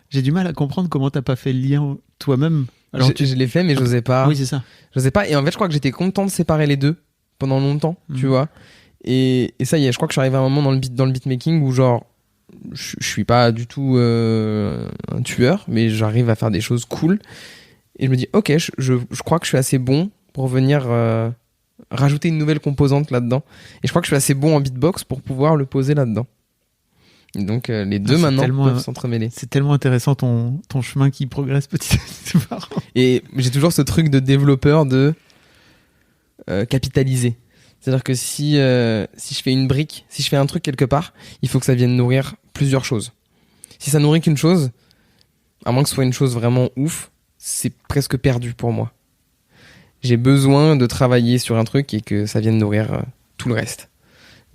j'ai du mal à comprendre comment t'as pas fait le lien toi-même. Alors Je l'ai fait, mais j'osais pas. Oui c'est ça. J'osais pas. Et en fait, je crois que j'étais content de séparer les deux pendant longtemps, tu vois. Et ça y est, je crois que je suis arrivé à un moment dans le beatmaking où genre, je suis pas du tout un tueur, mais j'arrive à faire des choses cool. Et je me dis, ok, je crois que je suis assez bon pour venir rajouter une nouvelle composante là-dedans. Et je crois que je suis assez bon en beatbox pour pouvoir le poser là-dedans. Et donc les deux c'est maintenant tellement- peuvent s'entremêler. C'est tellement intéressant ton chemin qui progresse petit à petit. C'est marrant. Et j'ai toujours ce truc de développeur de capitaliser. C'est-à-dire que si je fais une brique, si je fais un truc quelque part, il faut que ça vienne nourrir plusieurs choses. Si ça nourrit qu'une chose, à moins que ce soit une chose vraiment ouf, c'est presque perdu pour moi. J'ai besoin de travailler sur un truc et que ça vienne nourrir tout le reste.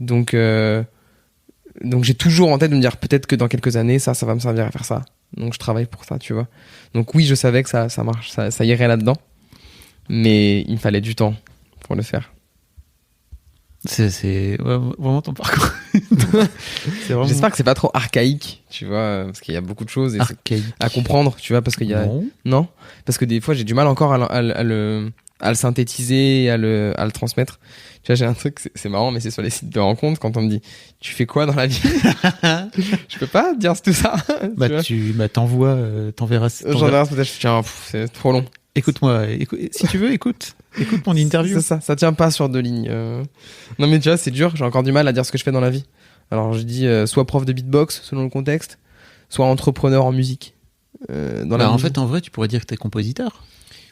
Donc j'ai toujours en tête de me dire peut-être que dans quelques années, ça va me servir à faire ça. Donc je travaille pour ça, tu vois. Donc oui, je savais que ça marche, ça irait là-dedans. Mais il me fallait du temps pour le faire. C'est vraiment ton parcours. C'est vraiment J'espère que c'est pas trop archaïque, tu vois, parce qu'il y a beaucoup de choses archaïque. à comprendre, tu vois, parce qu'il y a... Non, parce que des fois, j'ai du mal encore à le synthétiser, à le transmettre. Tu vois, j'ai un truc, c'est marrant, mais c'est sur les sites de rencontres, quand on me dit « Tu fais quoi dans la vie ?» Je peux pas dire tout ça. T'enverras. J'enverrai peut-être, tiens, c'est trop long. Écoute-moi, si tu veux, écoute mon interview. C'est ça tient pas sur 2 lignes. Non mais tu vois, c'est dur, j'ai encore du mal à dire ce que je fais dans la vie. Alors je dis soit prof de beatbox, selon le contexte, soit entrepreneur en musique. En fait, en vrai, tu pourrais dire que t'es compositeur.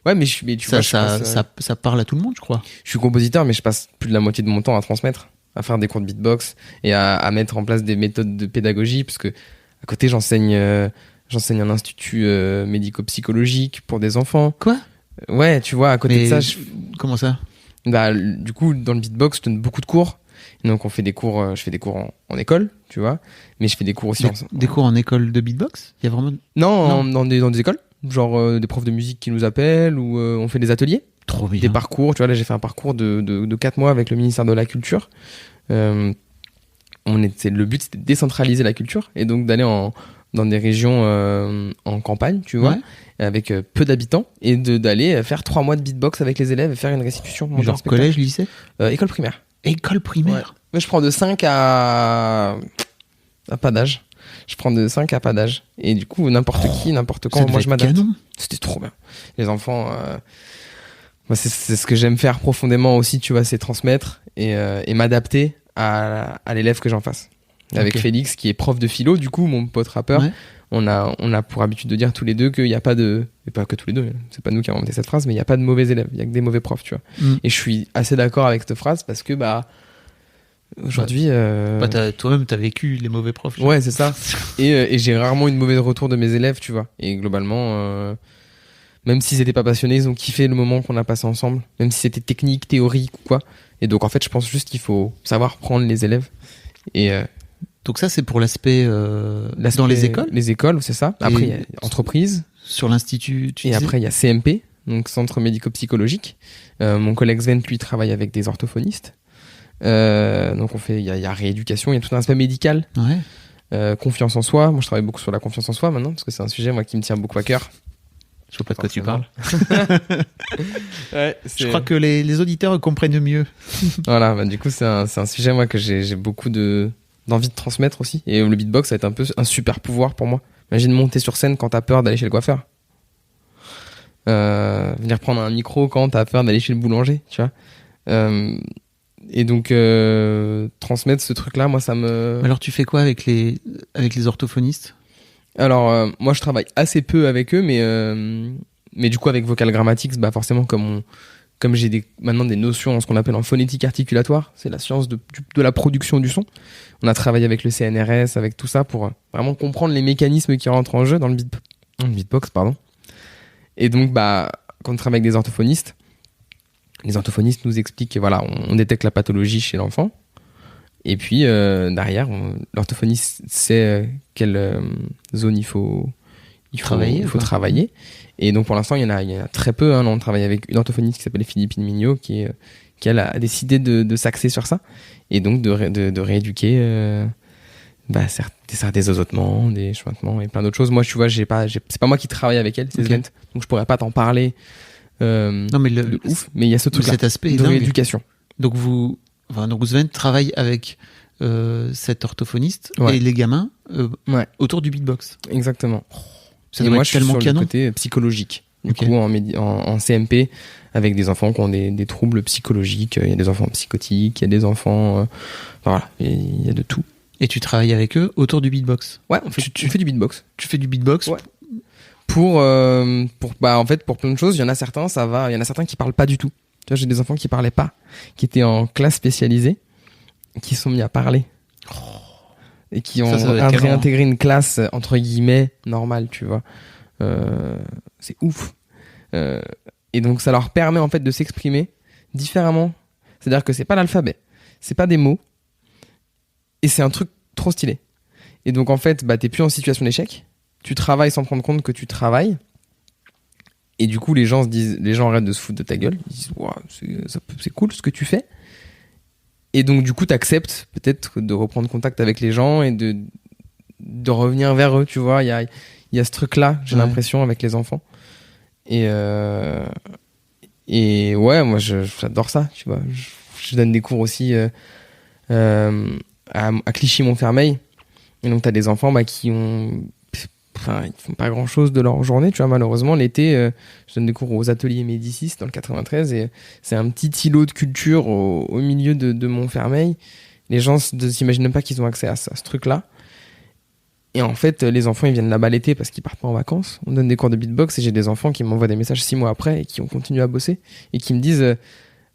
Ouais, mais tu vois, ça parle à tout le monde, je crois. Je suis compositeur, mais je passe plus de la moitié de mon temps à transmettre, à faire des cours de beatbox et à mettre en place des méthodes de pédagogie, parce que à côté, j'enseigne un institut médico-psychologique pour des enfants. Quoi ? Ouais, tu vois, à côté de ça... Comment ça ? Bah, du coup, dans le beatbox, je donne beaucoup de cours. Donc, je fais des cours en école, tu vois. Mais je fais des cours aussi des cours en école de beatbox ? Il y a vraiment... Non. Dans des écoles. Genre des profs de musique qui nous appellent ou on fait des ateliers. Trop bien. Des parcours. Tu vois, là, j'ai fait un parcours de 4 mois avec le ministère de la Culture. Le but, c'était de décentraliser la culture et donc d'aller dans des régions en campagne, tu vois, avec peu d'habitants, et d'aller faire 3 mois de beatbox avec les élèves et faire une restitution. Genre collège, lycée ? École primaire. École primaire ? Ouais. Mais je prends de 5 à pas d'âge. Je prends de 5 à pas d'âge. Et du coup, n'importe qui, n'importe quand, moi je m'adapte. C'était trop bien. Les enfants, moi, c'est ce que j'aime faire profondément aussi, tu vois, c'est transmettre et m'adapter à l'élève que j'en face. Avec Félix, qui est prof de philo, du coup, mon pote rappeur, on a pour habitude de dire tous les deux qu'il n'y a pas de... Et pas que tous les deux, c'est pas nous qui avons inventé cette phrase, mais il n'y a pas de mauvais élèves, il n'y a que des mauvais profs, tu vois. Et je suis assez d'accord avec cette phrase parce que, aujourd'hui... toi-même, t'as vécu les mauvais profs. Ouais, c'est ça. Et j'ai rarement une mauvaise retour de mes élèves, tu vois. Et globalement, même s'ils n'étaient pas passionnés, ils ont kiffé le moment qu'on a passé ensemble, même si c'était technique, théorique ou quoi. Et donc, en fait, je pense juste qu'il faut savoir prendre les élèves. Et... donc ça, c'est pour l'aspect dans les écoles ? Les écoles, c'est ça. Après, il y a entreprise. Sur l'institut, après, il y a CMP, donc Centre médico-psychologique. Mon collègue Sven, lui, travaille avec des orthophonistes. Donc, il y a rééducation, il y a tout un aspect médical. Ouais. Confiance en soi. Moi, je travaille beaucoup sur la confiance en soi maintenant, parce que c'est un sujet, moi, qui me tient beaucoup à cœur. Je vois pas de quoi tu parles. Je crois que les auditeurs comprennent mieux. Voilà, du coup, c'est un sujet, moi, que j'ai beaucoup d'envie de transmettre aussi. Et le beatbox, ça va être un peu un super pouvoir pour moi. Imagine monter sur scène quand t'as peur d'aller chez le coiffeur. Venir prendre un micro quand t'as peur d'aller chez le boulanger, tu vois. Et donc, transmettre ce truc-là, moi, ça me... Alors, tu fais quoi avec les orthophonistes ? Alors, moi, je travaille assez peu avec eux, mais du coup, avec Vocal Grammatics, forcément, comme j'ai maintenant des notions en ce qu'on appelle en phonétique articulatoire, c'est la science de la production du son. On a travaillé avec le CNRS, avec tout ça, pour vraiment comprendre les mécanismes qui rentrent en jeu dans le beatbox, pardon. Et donc, quand on travaille avec des orthophonistes, les orthophonistes nous expliquent que voilà, on détecte la pathologie chez l'enfant. Et puis, derrière, l'orthophoniste sait quelle zone il faut travailler. Et donc, pour l'instant, il y en a très peu. On travaille avec une orthophoniste qui s'appelle Philippine Mignot, qui elle a décidé de s'axer sur ça. Et donc, de rééduquer des osotements, des chuintements et plein d'autres choses. Moi, tu vois, c'est pas moi qui travaille avec elle, c'est Sven. Donc, je pourrais pas t'en parler. Non, mais mais il y a ce truc-là, cet aspect de rééducation. Donc, Sven travaille avec cet orthophoniste et les gamins autour du beatbox. Exactement. Ça doit être tellement canon. Sur le côté psychologique. Du coup, en CMP, avec des enfants qui ont des troubles psychologiques. Il y a des enfants psychotiques, il y a des enfants... voilà, il y a de tout. Et tu travailles avec eux autour du beatbox ? Ouais, on fait du beatbox. Tu fais du beatbox ? Ouais. Pour plein de choses, il y en a certains, ça va. Il y en a certains qui parlent pas du tout. Tu vois, j'ai des enfants qui parlaient pas, qui étaient en classe spécialisée, qui sont mis à parler. Et qui ont réintégré une classe, entre guillemets, normale, tu vois. C'est ouf. Et donc, ça leur permet, en fait, de s'exprimer différemment. C'est-à-dire que c'est pas l'alphabet, c'est pas des mots, et c'est un truc trop stylé. Et donc, en fait, t'es plus en situation d'échec. Tu travailles sans te rendre compte que tu travailles. Et du coup, les gens arrêtent de se foutre de ta gueule. Ils disent, wow, c'est cool ce que tu fais. Et donc, du coup, t'acceptes peut-être de reprendre contact avec les gens et de revenir vers eux, tu vois. Il y a ce truc-là, j'ai l'impression, avec les enfants. Et ouais, moi, j'adore ça, tu vois. Je donne des cours aussi à Clichy-Montfermeil. Et donc, t'as des enfants qui ont... Enfin, ils font pas grand-chose de leur journée, tu vois, malheureusement. L'été, je donne des cours aux ateliers Médicis dans le 93 et c'est un petit îlot de culture au milieu de Montfermeil. Les gens ne s'imaginent même pas qu'ils ont accès à ce truc-là. Et en fait, les enfants, ils viennent là-bas l'été parce qu'ils partent pas en vacances. On donne des cours de beatbox et j'ai des enfants qui m'envoient des messages 6 mois après et qui ont continué à bosser et qui me disent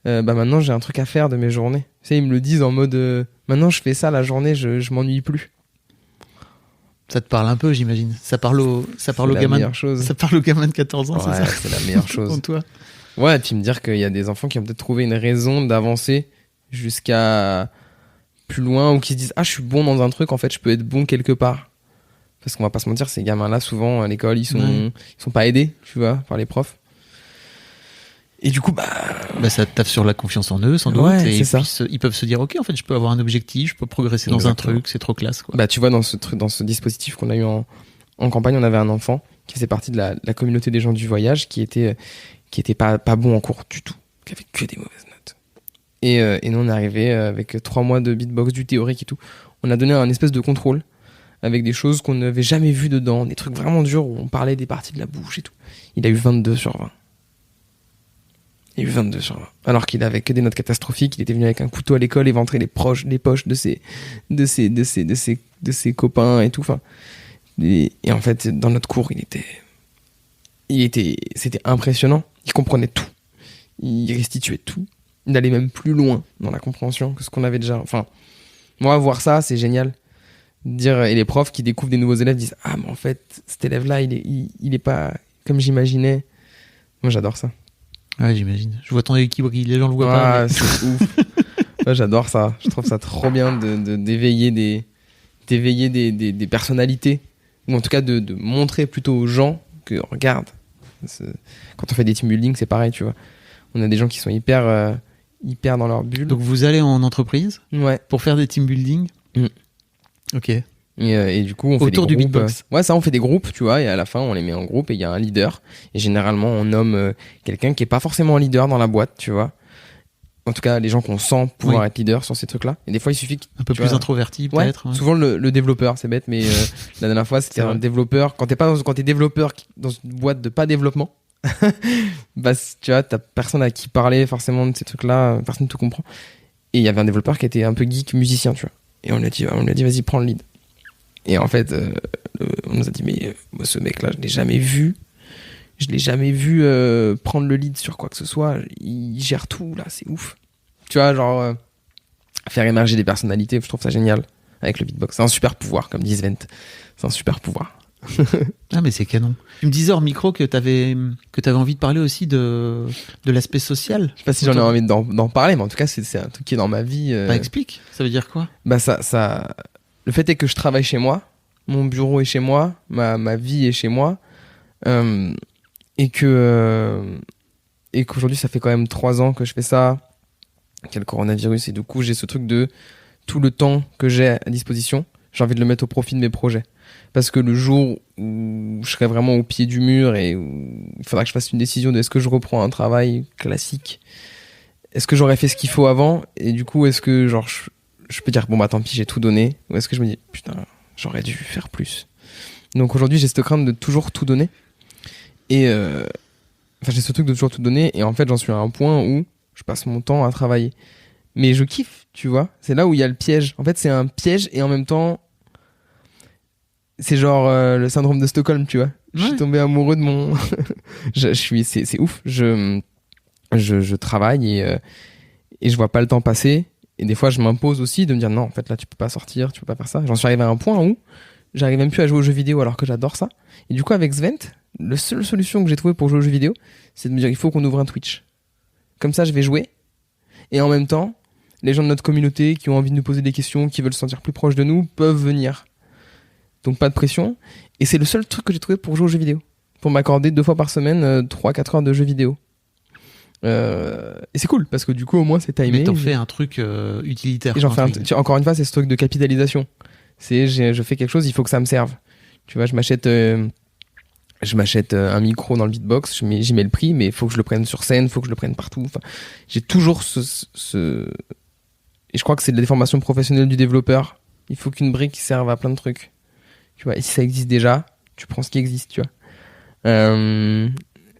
maintenant, j'ai un truc à faire de mes journées. Tu sais, ils me le disent en mode maintenant, je fais ça la journée, je m'ennuie plus. Ça te parle un peu, j'imagine. Ça parle au gamin. Ça parle au gamin de 14 ans, ouais, c'est ça. C'est la meilleure chose. Pour toi. Ouais, et puis me dire qu'il y a des enfants qui ont peut-être trouvé une raison d'avancer jusqu'à plus loin ou qui se disent je suis bon dans un truc, en fait, je peux être bon quelque part. Parce qu'on va pas se mentir, ces gamins-là, souvent, à l'école, ils sont pas aidés, tu vois, par les profs. Et du coup, ça taffe sur la confiance en eux, sans doute. Ouais, et c'est puis, ça. ils peuvent se dire, ok, en fait, je peux avoir un objectif, je peux progresser dans un truc, c'est trop classe, quoi. Tu vois, dans ce dispositif qu'on a eu en campagne, on avait un enfant qui faisait partie de la communauté des gens du voyage, qui était pas bon en cours du tout, qui avait que des mauvaises notes. Et nous, on est arrivé avec 3 mois de beatbox, du théorique et tout. On a donné un espèce de contrôle avec des choses qu'on n'avait jamais vues dedans, des trucs vraiment durs où on parlait des parties de la bouche et tout. Il a eu 22 sur 20. Il a eu 22 sur 20. Alors qu'il avait que des notes catastrophiques, il était venu avec un couteau à l'école éventrer les poches de ses copains et tout. Enfin, et en fait, dans notre cours, c'était impressionnant. Il comprenait tout. Il restituait tout. Il allait même plus loin dans la compréhension que ce qu'on avait déjà. Enfin, moi, voir ça, c'est génial. Et les profs qui découvrent des nouveaux élèves disent mais en fait, cet élève-là, il est pas comme j'imaginais. Moi, j'adore ça. Ouais, j'imagine. Je vois ton équipe, les gens le voient pas. Mais... c'est ouf. Ouais, j'adore ça. Je trouve ça trop bien d'éveiller des personnalités. Ou en tout cas, de montrer plutôt aux gens que, regarde, quand on fait des team building, c'est pareil, tu vois. On a des gens qui sont hyper dans leur bulle. Donc, vous allez en entreprise pour faire des team building. Ok. Et du coup, on fait autour des groupes. Du beatbox. Ouais, ça, on fait des groupes, tu vois, et à la fin, on les met en groupe et il y a un leader. Et généralement, on nomme quelqu'un qui est pas forcément un leader dans la boîte, tu vois. En tout cas, les gens qu'on sent pouvoir être leader sur ces trucs-là. Et des fois, il suffit un peu plus introverti, peut-être. Ouais. Souvent, le développeur, c'est bête, mais la dernière fois, c'était un développeur. Quand t'es développeur dans une boîte de pas développement, tu vois, t'as personne à qui parler forcément de ces trucs-là, personne ne te comprend. Et il y avait un développeur qui était un peu geek musicien, tu vois. Et on lui a dit, vas-y, prends le lead. Et en fait, on nous a dit, mais ce mec-là, je l'ai jamais vu prendre le lead sur quoi que ce soit. Il gère tout, là, c'est ouf. Tu vois, genre, faire émerger des personnalités, je trouve ça génial avec le beatbox. C'est un super pouvoir, comme dit Svent. C'est un super pouvoir. Mais c'est canon. Tu me disais hors micro que t'avais envie de parler aussi de l'aspect social. Je sais pas si j'en ai envie d'en parler, mais en tout cas, c'est un truc qui est dans ma vie. Explique, ça veut dire quoi? Ça... Le fait est que je travaille chez moi, mon bureau est chez moi, ma vie est chez moi, et qu'aujourd'hui, ça fait quand même 3 ans que je fais ça, qu'il y a le coronavirus, et du coup, j'ai ce truc de tout le temps que j'ai à disposition, j'ai envie de le mettre au profit de mes projets. Parce que le jour où je serai vraiment au pied du mur et où il faudra que je fasse une décision de est-ce que je reprends un travail classique, est-ce que j'aurais fait ce qu'il faut avant, et du coup, est-ce que genre je peux dire tant pis, j'ai tout donné, ou est-ce que je me dis putain, j'aurais dû faire plus. Donc aujourd'hui, j'ai cette crainte de toujours tout donner, et j'ai ce truc de toujours tout donner, et en fait, j'en suis à un point où je passe mon temps à travailler, mais je kiffe, tu vois. C'est là où il y a le piège. En fait, c'est un piège, et en même temps, c'est genre le syndrome de Stockholm, tu vois. Je suis tombé amoureux de mon c'est ouf. Je travaille et je vois pas le temps passer. Et des fois, je m'impose aussi de me dire non, en fait, là, tu peux pas sortir, tu peux pas faire ça. J'en suis arrivé à un point où j'arrive même plus à jouer aux jeux vidéo alors que j'adore ça. Et du coup, avec Svent, la seule solution que j'ai trouvée pour jouer aux jeux vidéo, c'est de me dire il faut qu'on ouvre un Twitch. Comme ça, je vais jouer. Et en même temps, les gens de notre communauté qui ont envie de nous poser des questions, qui veulent se sentir plus proches de nous, peuvent venir. Donc pas de pression. Et c'est le seul truc que j'ai trouvé pour jouer aux jeux vidéo. Pour m'accorder 2 fois par semaine 3-4 heures de jeux vidéo. Et c'est cool parce que du coup au moins c'est timé. Mais t'en fais un truc utilitaire. Et j'en fais encore une fois, c'est ce truc de capitalisation. Je fais quelque chose, il faut que ça me serve. Tu vois, je m'achète un micro dans le beatbox, j'y mets le prix, mais il faut que je le prenne sur scène, il faut que je le prenne partout. Enfin, j'ai toujours et je crois que c'est de la déformation professionnelle du développeur. Il faut qu'une brique serve à plein de trucs. Tu vois, et si ça existe déjà, tu prends ce qui existe, tu vois.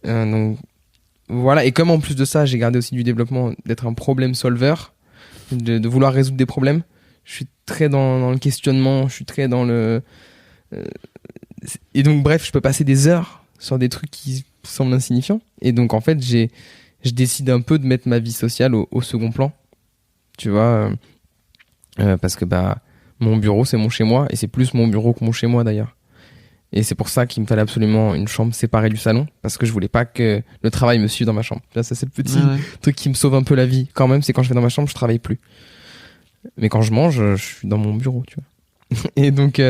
Donc voilà, et comme en plus de ça, j'ai gardé aussi du développement, d'être un problem solver, de vouloir résoudre des problèmes. Je suis très dans le questionnement, je suis très dans le... Et donc bref, je peux passer des heures sur des trucs qui semblent insignifiants. Et donc en fait, je décide un peu de mettre ma vie sociale au second plan. Tu vois, parce que mon bureau, c'est mon chez-moi, et c'est plus mon bureau que mon chez-moi d'ailleurs. Et c'est pour ça qu'il me fallait absolument une chambre séparée du salon, parce que je voulais pas que le travail me suive dans ma chambre. Là, ça c'est le petit truc qui me sauve un peu la vie quand même, c'est quand je vais dans ma chambre, je travaille plus. Mais quand je mange, je suis dans mon bureau, tu vois. Et donc,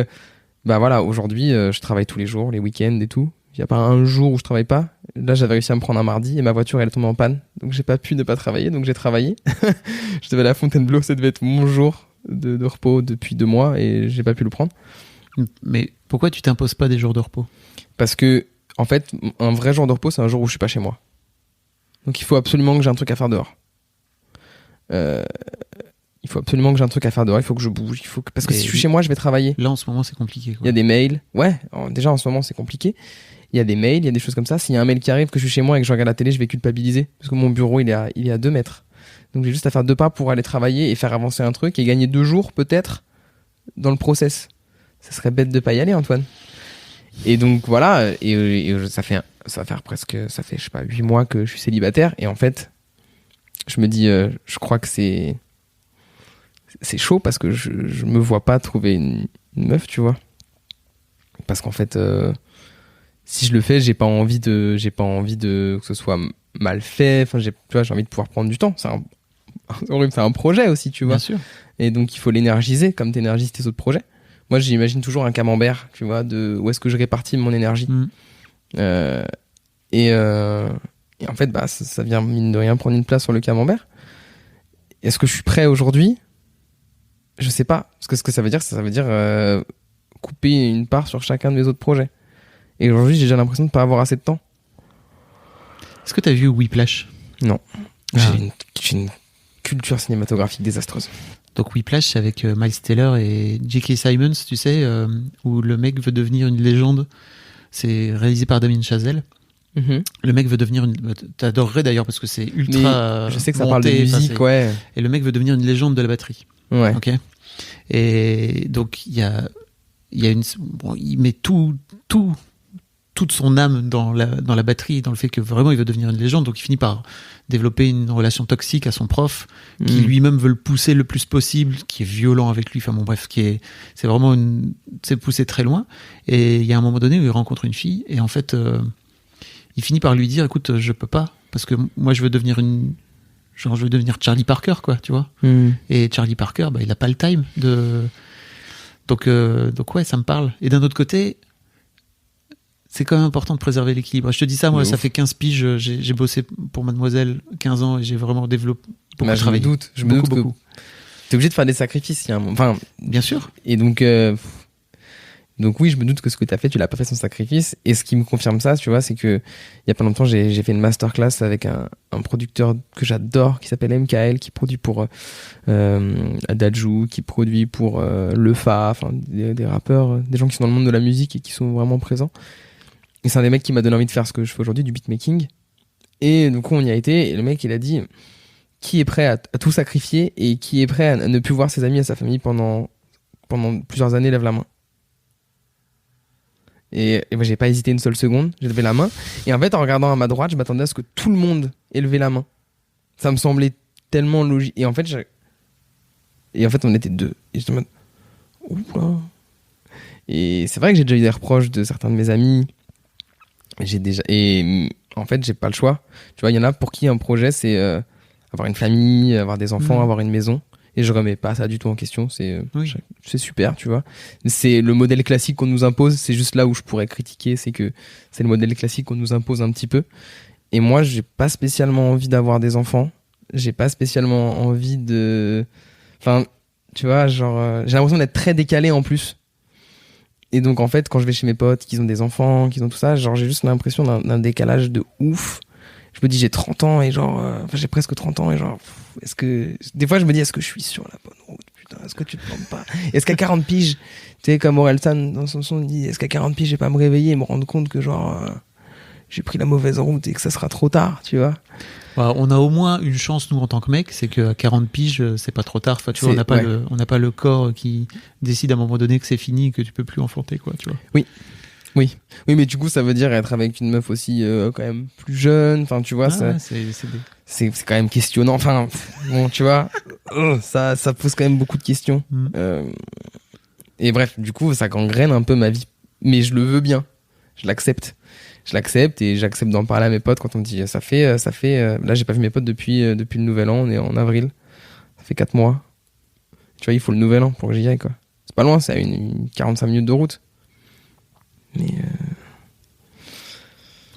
voilà, aujourd'hui, je travaille tous les jours, les week-ends et tout. Il y a pas un jour où je travaille pas. Là, j'avais réussi à me prendre un mardi et ma voiture, elle est tombée en panne. Donc, j'ai pas pu ne pas travailler, donc j'ai travaillé. Je devais aller à Fontainebleau, ça devait être mon jour de repos depuis 2 mois et j'ai pas pu le prendre. Mais pourquoi tu t'imposes pas des jours de repos ? Parce que, en fait, un vrai jour de repos, c'est un jour où je suis pas chez moi. Donc il faut absolument que j'ai un truc à faire dehors. Il faut absolument que j'ai un truc à faire dehors, il faut que je bouge, parce que si je suis chez moi, je vais travailler. Là, en ce moment, c'est compliqué, quoi. Il y a des mails. Ouais, déjà en ce moment, c'est compliqué. Il y a des mails, il y a des choses comme ça. S'il y a un mail qui arrive, que je suis chez moi et que je regarde la télé, je vais culpabiliser. Parce que mon bureau, il est à 2 mètres. Donc j'ai juste à faire 2 pas pour aller travailler et faire avancer un truc et gagner 2 jours, peut-être, dans le process. Ça serait bête de pas y aller, Antoine. Et donc voilà, et ça fait je sais pas, 8 mois que je suis célibataire. Et en fait, je me dis, je crois que c'est chaud parce que je me vois pas trouver une meuf, tu vois. Parce qu'en fait, si je le fais, j'ai pas envie de que ce soit mal fait. Enfin, tu vois, j'ai envie de pouvoir prendre du temps. C'est un projet aussi, tu vois. Bien sûr. Et donc, il faut l'énergiser comme t'énergises tes autres projets. Moi, j'imagine toujours un camembert, tu vois, de où est-ce que je répartis mon énergie. Et en fait, ça vient, mine de rien, prendre une place sur le camembert. Est-ce que je suis prêt aujourd'hui ? Je sais pas. Parce que ce que ça veut dire couper une part sur chacun de mes autres projets. Et aujourd'hui, j'ai déjà l'impression de pas avoir assez de temps. Est-ce que t'as vu Whiplash ? Non. J'ai une culture cinématographique désastreuse. Donc Whiplash, c'est avec Miles Teller et J.K. Simmons, tu sais, où le mec veut devenir une légende. C'est réalisé par Damien Chazelle. Mm-hmm. Le mec veut devenir t'adorerais d'ailleurs parce que c'est ultra. Je sais que ça parle de musique, ouais. Et le mec veut devenir une légende de la batterie. Ouais. Ok. Et donc il met toute son âme dans la batterie, dans le fait que vraiment il veut devenir une légende. Donc il finit par développer une relation toxique à son prof, qui lui-même veut le pousser le plus possible, qui est violent avec lui. Enfin bon, bref, c'est vraiment c'est poussé très loin. Et il y a un moment donné où il rencontre une fille et en fait, il finit par lui dire, écoute, je peux pas parce que moi je veux devenir je veux devenir Charlie Parker, quoi, tu vois. Et Charlie Parker, il a pas le time de. Donc ouais, ça me parle. Et d'un autre côté, c'est quand même important de préserver l'équilibre. Je te dis ça, moi, ça fait 15 piges, j'ai bossé pour Mademoiselle 15 ans et j'ai vraiment développé beaucoup de travail. Je me doute que t'es obligé de faire des sacrifices. Enfin, bien sûr. Et donc oui, je me doute que ce que t'as fait, tu l'as pas fait sans sacrifice. Et ce qui me confirme ça, tu vois, c'est que il y a pas longtemps, j'ai fait une masterclass avec un producteur que j'adore, qui s'appelle MKL, qui produit pour Adagio, qui produit pour Lefa, enfin des rappeurs, des gens qui sont dans le monde de la musique et qui sont vraiment présents. Et c'est un des mecs qui m'a donné envie de faire ce que je fais aujourd'hui, du beatmaking. Et du coup, on y a été, et le mec, il a dit, qui est prêt à tout sacrifier et qui est prêt à ne plus voir ses amis et sa famille pendant plusieurs années, lève la main. Et moi, j'ai pas hésité une seule seconde, j'ai levé la main. Et en fait, en regardant à ma droite, je m'attendais à ce que tout le monde ait levé la main. Ça me semblait tellement logique. Et en fait, on était 2. Et j'étais en mode, oula. Et c'est vrai que j'ai déjà eu des reproches de certains de mes amis. Et en fait, j'ai pas le choix. Tu vois, il y en a pour qui un projet, c'est avoir une famille, avoir des enfants, avoir une maison. Et je remets pas ça du tout en question. C'est super, tu vois. C'est le modèle classique qu'on nous impose. C'est juste là où je pourrais critiquer. C'est que c'est le modèle classique qu'on nous impose un petit peu. Et moi, j'ai pas spécialement envie d'avoir des enfants. J'ai pas spécialement envie de... Enfin, tu vois, genre... j'ai l'impression d'être très décalé en plus. Et donc, en fait, quand je vais chez mes potes, qu'ils ont des enfants, qu'ils ont tout ça, genre, j'ai juste l'impression d'un décalage de ouf. Je me dis, j'ai 30 ans et genre... Enfin, j'ai presque 30 ans et genre... Est-ce que... Des fois, je me dis, est-ce que je suis sur la bonne route? Putain, est-ce que tu te plantes pas? Est-ce qu'à 40 piges, tu sais, comme Orelsan, dans son son, il dit, est-ce qu'à 40 piges, je vais pas me réveiller et me rendre compte que genre... j'ai pris la mauvaise route et que ça sera trop tard, tu vois. Bah, on a au moins une chance, nous, en tant que mec, c'est qu'à 40 piges, c'est pas trop tard. Enfin, tu vois, on n'a pas le corps qui décide à un moment donné que c'est fini, que tu peux plus enfanter, quoi, tu vois. Oui, mais du coup, ça veut dire être avec une meuf aussi quand même plus jeune. Enfin, tu vois, c'est quand même questionnant. Enfin, bon, tu vois, ça pose quand même beaucoup de questions. Et bref, du coup, ça gangrène un peu ma vie. Mais je le veux bien. Je l'accepte et j'accepte d'en parler à mes potes quand on me dit ça fait là j'ai pas vu mes potes depuis le nouvel an, on est en avril, ça fait 4 mois, tu vois, il faut le nouvel an pour que j'y aille, quoi. C'est pas loin, c'est à une 45 minutes de route, mais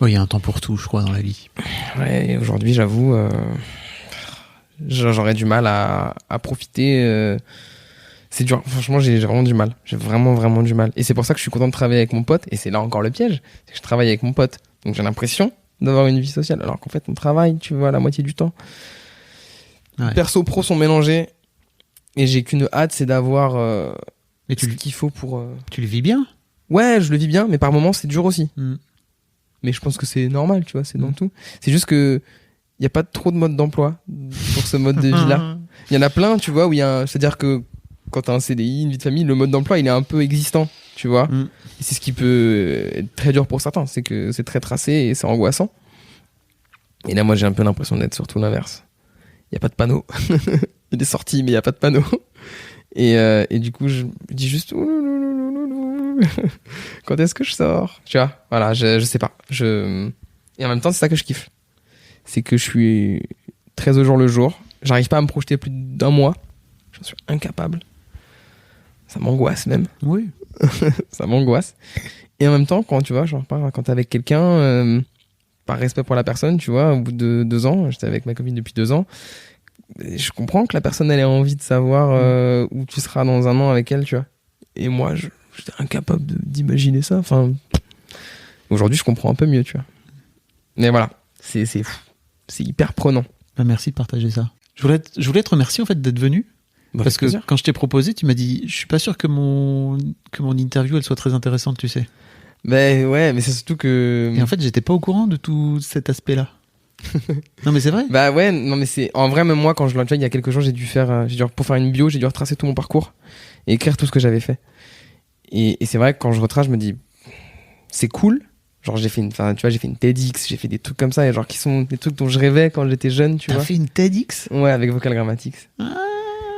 il y a un temps pour tout, je crois, dans la vie. Ouais, aujourd'hui, j'avoue, j'aurais du mal à profiter. C'est dur, franchement, j'ai vraiment du mal. J'ai vraiment du mal. Et c'est pour ça que je suis content de travailler avec mon pote. Et c'est là encore le piège, c'est que je travaille avec mon pote. Donc j'ai l'impression d'avoir une vie sociale, alors qu'en fait, on travaille, tu vois, la moitié du temps. Ouais. Perso, pro sont mélangés. Et j'ai qu'une hâte, c'est d'avoir ce qu'il faut pour... Tu le vis bien ? Ouais, je le vis bien, mais par moments, c'est dur aussi. Mais je pense que c'est normal, tu vois, c'est dans tout. C'est juste que il n'y a pas trop de mode d'emploi pour ce mode de vie-là. Il y en a plein, tu vois, où il y a... C'est-à-dire que quand t'as un CDI, une vie de famille, le mode d'emploi, il est un peu existant, tu vois. Et c'est ce qui peut être très dur pour certains, c'est que c'est très tracé et c'est angoissant. Et là, moi, j'ai un peu l'impression d'être surtout l'inverse. Il n'y a pas de panneau. Il y a des sorties, mais il n'y a pas de panneau. Et du coup, je dis juste quand est-ce que je sors, tu vois. Voilà, je sais pas. Et en même temps, c'est ça que je kiffe. C'est que je suis très au jour le jour. J'arrive pas à me projeter plus d'1 mois. J'en suis incapable. Ça m'angoisse même. Oui. Ça m'angoisse. Et en même temps, quand tu vois, genre, quand t'es avec quelqu'un, par respect pour la personne, tu vois, au bout de 2 ans, j'étais avec ma copine depuis 2 ans, je comprends que la personne, elle ait envie de savoir où tu seras dans 1 an avec elle, tu vois. Et moi, j'étais incapable d'imaginer ça. Enfin, aujourd'hui, je comprends un peu mieux, tu vois. Mais voilà, c'est fou. C'est hyper prenant. Bah, merci de partager ça. Je voulais te remercier, en fait, d'être venu. Parce que quand je t'ai proposé, tu m'as dit, je suis pas sûr que mon interview elle soit très intéressante, tu sais. Ben ouais, mais c'est surtout que... Et en fait, j'étais pas au courant de tout cet aspect-là. Non mais c'est vrai. Bah ouais, non mais c'est... En vrai, même moi, quand je l'ai, il y a quelques jours, pour faire une bio, j'ai dû retracer tout mon parcours et écrire tout ce que j'avais fait. Et c'est vrai que quand je retrace, je me dis, c'est cool. Genre j'ai fait une TEDx, j'ai fait des trucs comme ça, et genre qui sont des trucs dont je rêvais quand j'étais jeune, tu vois. T'as fait une TEDx ? Ouais, avec Vocal Grammatics.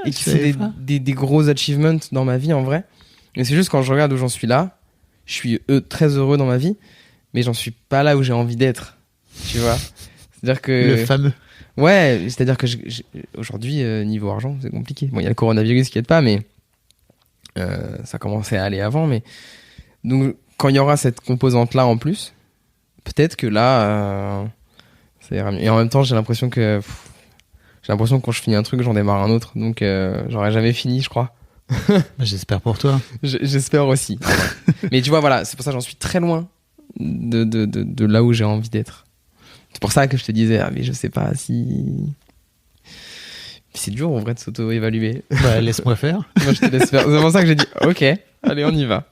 Et qui sont des gros achievements dans ma vie, en vrai. Mais c'est juste quand je regarde où j'en suis là, je suis très heureux dans ma vie, mais j'en suis pas là où j'ai envie d'être, tu vois. C'est-à-dire que... Le fameux. Ouais, c'est-à-dire que aujourd'hui, niveau argent, c'est compliqué. Bon, il y a le coronavirus qui aide pas, mais ça commençait à aller avant. Mais donc, quand il y aura cette composante-là en plus, peut-être que là, ça ira mieux. Et en même temps, j'ai l'impression que quand je finis un truc, j'en démarre un autre. Donc, j'aurais jamais fini, je crois. J'espère pour toi. J'espère aussi. Mais tu vois, voilà, c'est pour ça que j'en suis très loin de là où j'ai envie d'être. C'est pour ça que je te disais, mais je sais pas si... C'est dur en vrai de s'auto-évaluer. Bah, laisse-moi faire. Moi, je te laisse faire. C'est pour ça que j'ai dit, ok, allez, on y va.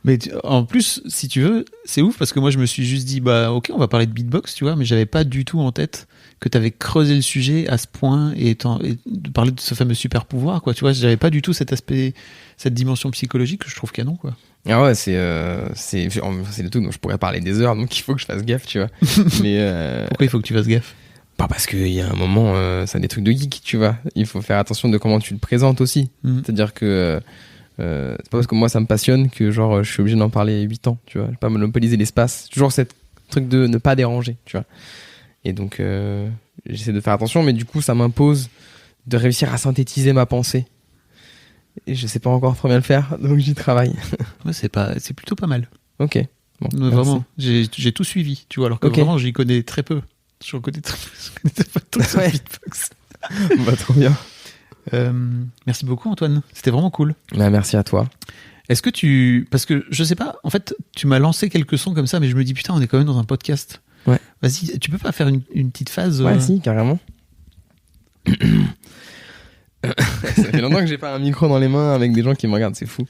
Mais en plus, si tu veux, c'est ouf parce que moi, je me suis juste dit, bah, ok, on va parler de beatbox, tu vois, mais j'avais pas du tout en tête que t'avais creusé le sujet à ce point et de parler de ce fameux super pouvoir, quoi. Tu vois, j'avais pas du tout cet aspect, cette dimension psychologique que je trouve canon, quoi. Ah ouais, c'est le truc dont je pourrais parler des heures, donc il faut que je fasse gaffe, tu vois. Mais pourquoi il faut que tu fasses gaffe? Pas parce qu'il y a un moment, c'est des trucs de geek, tu vois. Il faut faire attention de comment tu le présentes aussi. C'est-à-dire que c'est pas parce que moi ça me passionne que genre je suis obligé d'en parler 8 ans, tu vois. Je vais pas monopoliser l'espace. Toujours cette truc de ne pas déranger, tu vois. Et donc j'essaie de faire attention, mais du coup ça m'impose de réussir à synthétiser ma pensée. Et je sais pas encore trop bien le faire, donc j'y travaille. Ouais, c'est plutôt pas mal. Ok. Bon, Mais vraiment, j'ai tout suivi, tu vois, alors que Ok. vraiment, j'y connais très peu. Je connais pas tout sur Ouais. beatbox. Bah, trop bien. Merci beaucoup, Antoine. C'était vraiment cool. Bah, merci à toi. Est-ce que parce que je sais pas, en fait, tu m'as lancé quelques sons comme ça, mais je me dis, putain, on est quand même dans un podcast. Ouais. Vas-y, tu peux pas faire une petite phase Ouais, si, carrément. Ça fait longtemps que j'ai pas un micro dans les mains avec des gens qui me regardent, c'est fou.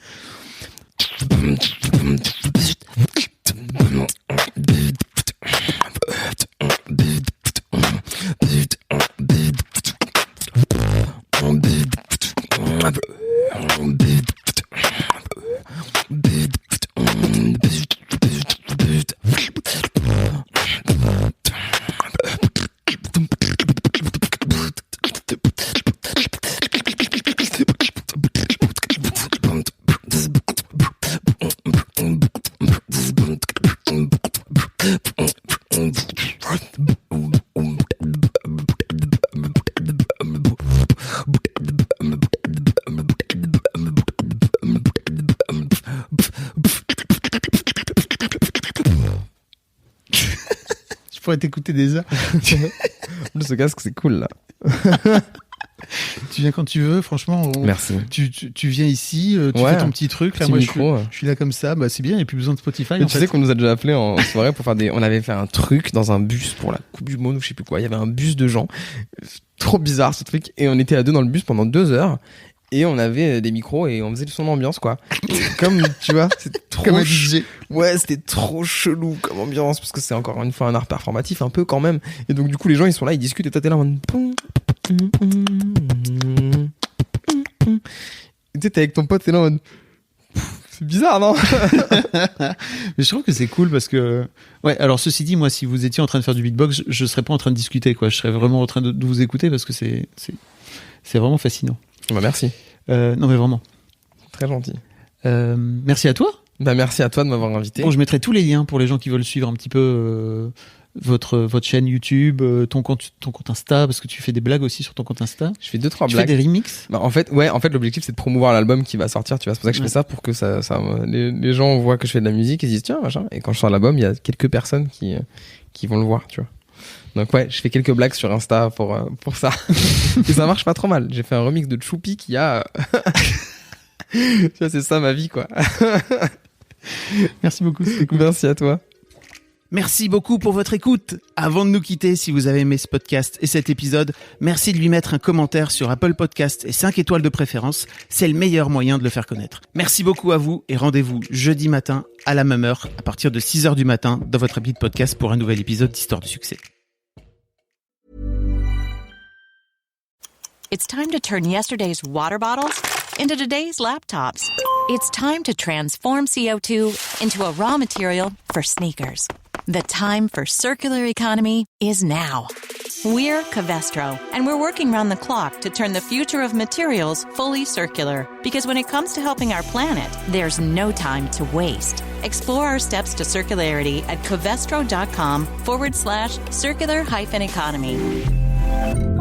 Je pourrais t'écouter des heures. En plus, ce casque, c'est cool, là. Tu viens quand tu veux, franchement. Merci. Tu viens ici, tu Ouais, fais ton petit truc. Là, petit moi, micro. je suis là comme ça. Bah, c'est bien, il n'y a plus besoin de Spotify. Mais en tu fait. sais qu'on nous a déjà appelé en soirée pour faire on avait fait un truc dans un bus pour la Coupe du Monde ou je sais plus quoi. Il y avait un bus de gens. Trop bizarre ce truc. Et on était à deux dans le bus pendant 2 heures. Et on avait des micros et on faisait le son d'ambiance, quoi. Comme, tu vois, c'était trop Comme un DJ. Ouais, c'était trop chelou comme ambiance parce que c'est encore une fois un art performatif un peu quand même. Et donc du coup les gens ils sont là, ils discutent et toi t'es là en mode et tu sais, t'es avec ton pote, t'es là en mode c'est bizarre, non? Mais je trouve que c'est cool parce que, ouais, alors ceci dit, moi, si vous étiez en train de faire du beatbox, je serais pas en train de discuter, quoi. Je serais vraiment en train de vous écouter parce que c'est vraiment fascinant. Bah merci, Non, mais vraiment. très gentil. Merci à toi. Bah merci à toi de m'avoir invité. Bon, je mettrai tous les liens pour les gens qui veulent suivre un petit peu votre chaîne YouTube, ton compte Insta, parce que tu fais des blagues aussi sur ton compte Insta. Je fais 2-3 Tu blagues. fais des remixes. Bah, en fait l'objectif c'est de promouvoir l'album qui va sortir, tu vois. C'est pour ça que je fais ça, pour que les gens voient que je fais de la musique et se disent tiens, machin. Et quand je sors l'album, il y a quelques personnes qui vont le voir, tu vois. Donc ouais, je fais quelques blagues sur Insta pour ça. Et ça marche pas trop mal. J'ai fait un remix de Choupi qui a... Tu vois, c'est ça ma vie, quoi. Merci beaucoup, c'était cool. Merci à toi. Merci beaucoup pour votre écoute. Avant de nous quitter, si vous avez aimé ce podcast et cet épisode, merci de lui mettre un commentaire sur Apple Podcast et 5 étoiles de préférence. C'est le meilleur moyen de le faire connaître. Merci beaucoup à vous et rendez-vous jeudi matin à la même heure, à partir de 6h du matin, dans votre appli de podcast pour un nouvel épisode d'Histoire de succès. It's time to turn yesterday's water bottles into today's laptops. It's time to transform CO2 into a raw material for sneakers. The time for circular economy is now. We're Covestro, and we're working round the clock to turn the future of materials fully circular. Because when it comes to helping our planet, there's no time to waste. Explore our steps to circularity at covestro.com/circular-economy.